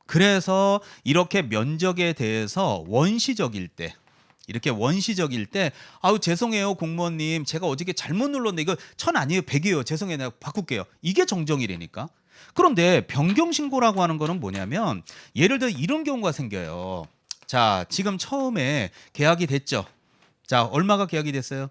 그래서 이렇게 면적에 대해서 원시적일 때, 이렇게 원시적일 때, 아우 죄송해요 공무원님, 제가 어저께 잘못 눌렀는데 이거 1000 아니에요 100이에요, 죄송해요 내가 바꿀게요, 이게 정정이라니까. 그런데 변경신고라고 하는 거는 뭐냐면 예를 들어 이런 경우가 생겨요. 자, 지금 처음에 계약이 됐죠. 자, 얼마가 계약이 됐어요?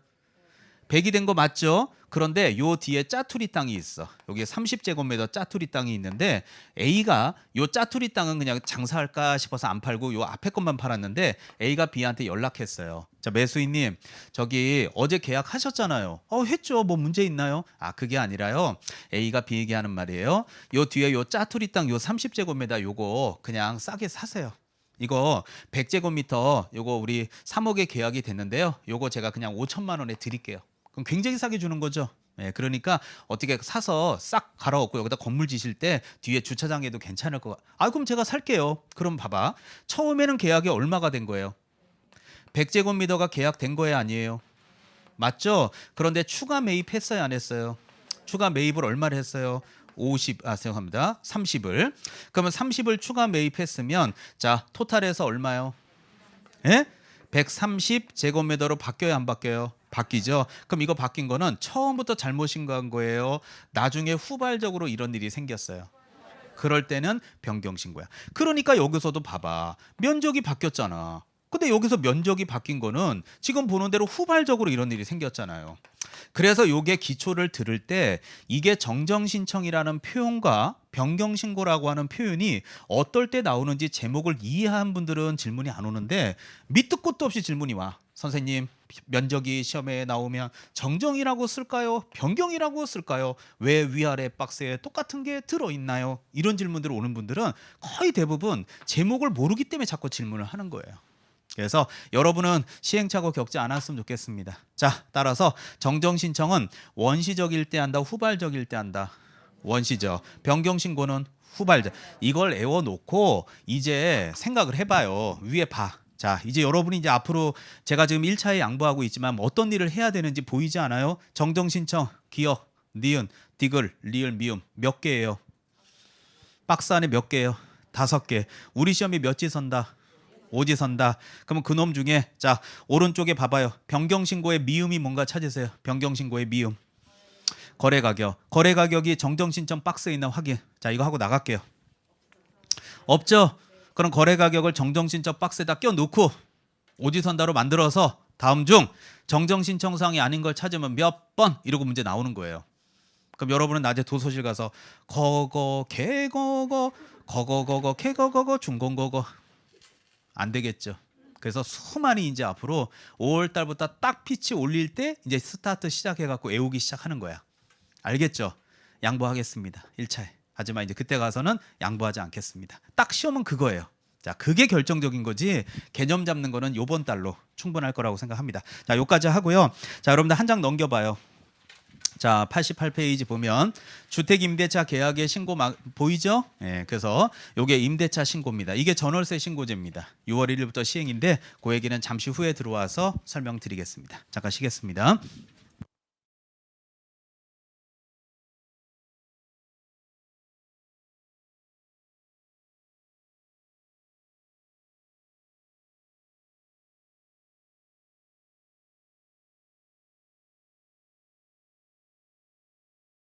100이 된 거 맞죠? 그런데 요 뒤에 짜투리 땅이 있어. 여기 30제곱미터 짜투리 땅이 있는데 A가 요 짜투리 땅은 그냥 장사할까 싶어서 안 팔고 요 앞에 것만 팔았는데 A가 B한테 연락했어요. 자, 매수인님, 저기 어제 계약하셨잖아요. 했죠. 뭐 문제 있나요? 아, 그게 아니라요, A가 B에게 하는 말이에요. 요 뒤에 요 짜투리 땅 요 30제곱미터 요거 그냥 싸게 사세요. 이거 100제곱미터 요거 우리 3억에 계약이 됐는데요. 요거 제가 그냥 5천만 원에 드릴게요. 그럼 굉장히 싸게 주는 거죠. 네, 그러니까 어떻게 사서 싹 갈아엎고 여기다 건물 지실 때 뒤에 주차장에도 괜찮을 거. 아, 그럼 제가 살게요. 그럼 봐봐. 처음에는 계약이 얼마가 된 거예요? 100제곱미터가 계약된 거예요, 아니에요? 맞죠? 그런데 추가 매입했어요, 안 했어요? 추가 매입을 얼마를 했어요? 30을. 그러면 30을 추가 매입했으면 자, 토탈에서 얼마요? 예? 130제곱미터로 바뀌어요, 안 바뀌어요? 바뀌죠. 그럼 이거 바뀐 거는 처음부터 잘못 신고한 거예요? 나중에 후발적으로 이런 일이 생겼어요? 그럴 때는 변경신고야. 그러니까 여기서도 봐봐. 면적이 바뀌었잖아. 근데 여기서 면적이 바뀐 거는 지금 보는 대로 후발적으로 이런 일이 생겼잖아요. 그래서 요게 기초를 들을 때 이게 정정신청이라는 표현과 변경신고라고 하는 표현이 어떨 때 나오는지 제목을 이해한 분들은 질문이 안 오는데 밑도 끝도 없이 질문이 와. 선생님, 면적이 시험에 나오면 정정이라고 쓸까요? 변경이라고 쓸까요? 왜 위아래 박스에 똑같은 게 들어있나요? 이런 질문들 오는 분들은 거의 대부분 제목을 모르기 때문에 자꾸 질문을 하는 거예요. 그래서 여러분은 시행착오 겪지 않았으면 좋겠습니다. 자, 따라서 정정신청은 원시적일 때 한다, 후발적일 때 한다? 원시적. 변경신고는 후발자. 이걸 외워놓고 이제 생각을 해봐요. 위에 봐. 자, 이제 여러분이 이제 앞으로 제가 지금 1차에 양보하고 있지만 어떤 일을 해야 되는지 보이지 않아요? 정정신청, 기억, 니은, 디귿, 리을, 미음 몇 개예요? 박스 안에 몇 개예요? 5개. 우리 시험이 몇 지 선다? 5지 선다. 그러면 그놈 중에 자 오른쪽에 봐봐요. 변경신고의 미음이 뭔가 찾으세요. 변경신고의 미음. 거래 가격이 정정신청 박스에 있나 확인. 자 이거 하고 나갈게요. 없죠? 그럼 거래 가격을 정정신청 박스에다 껴놓고 오지선다로 만들어서 다음 중 정정신청사항이 아닌 걸 찾으면 몇 번 이러고 문제 나오는 거예요. 그럼 여러분은 낮에 도서실 가서 거거 개거거 거거거거 개거거거 중공거거 안 되겠죠. 그래서 수많이 이제 앞으로 5월 달부터 딱 피치 올릴 때 이제 스타트 시작해 갖고 외우기 시작하는 거야. 알겠죠? 양보하겠습니다. 1차에. 하지만 이제 그때 가서는 양보하지 않겠습니다. 딱 시험은 그거예요. 자, 그게 결정적인 거지. 개념 잡는 거는 요번 달로 충분할 거라고 생각합니다. 자, 요까지 하고요. 자, 여러분들 한 장 넘겨 봐요. 자, 88페이지 보면 주택 임대차 계약의 신고 보이죠? 예, 그래서 요게 임대차 신고입니다. 이게 전월세 신고제입니다. 6월 1일부터 시행인데 그 얘기는 잠시 후에 들어와서 설명드리겠습니다. 잠깐 쉬겠습니다.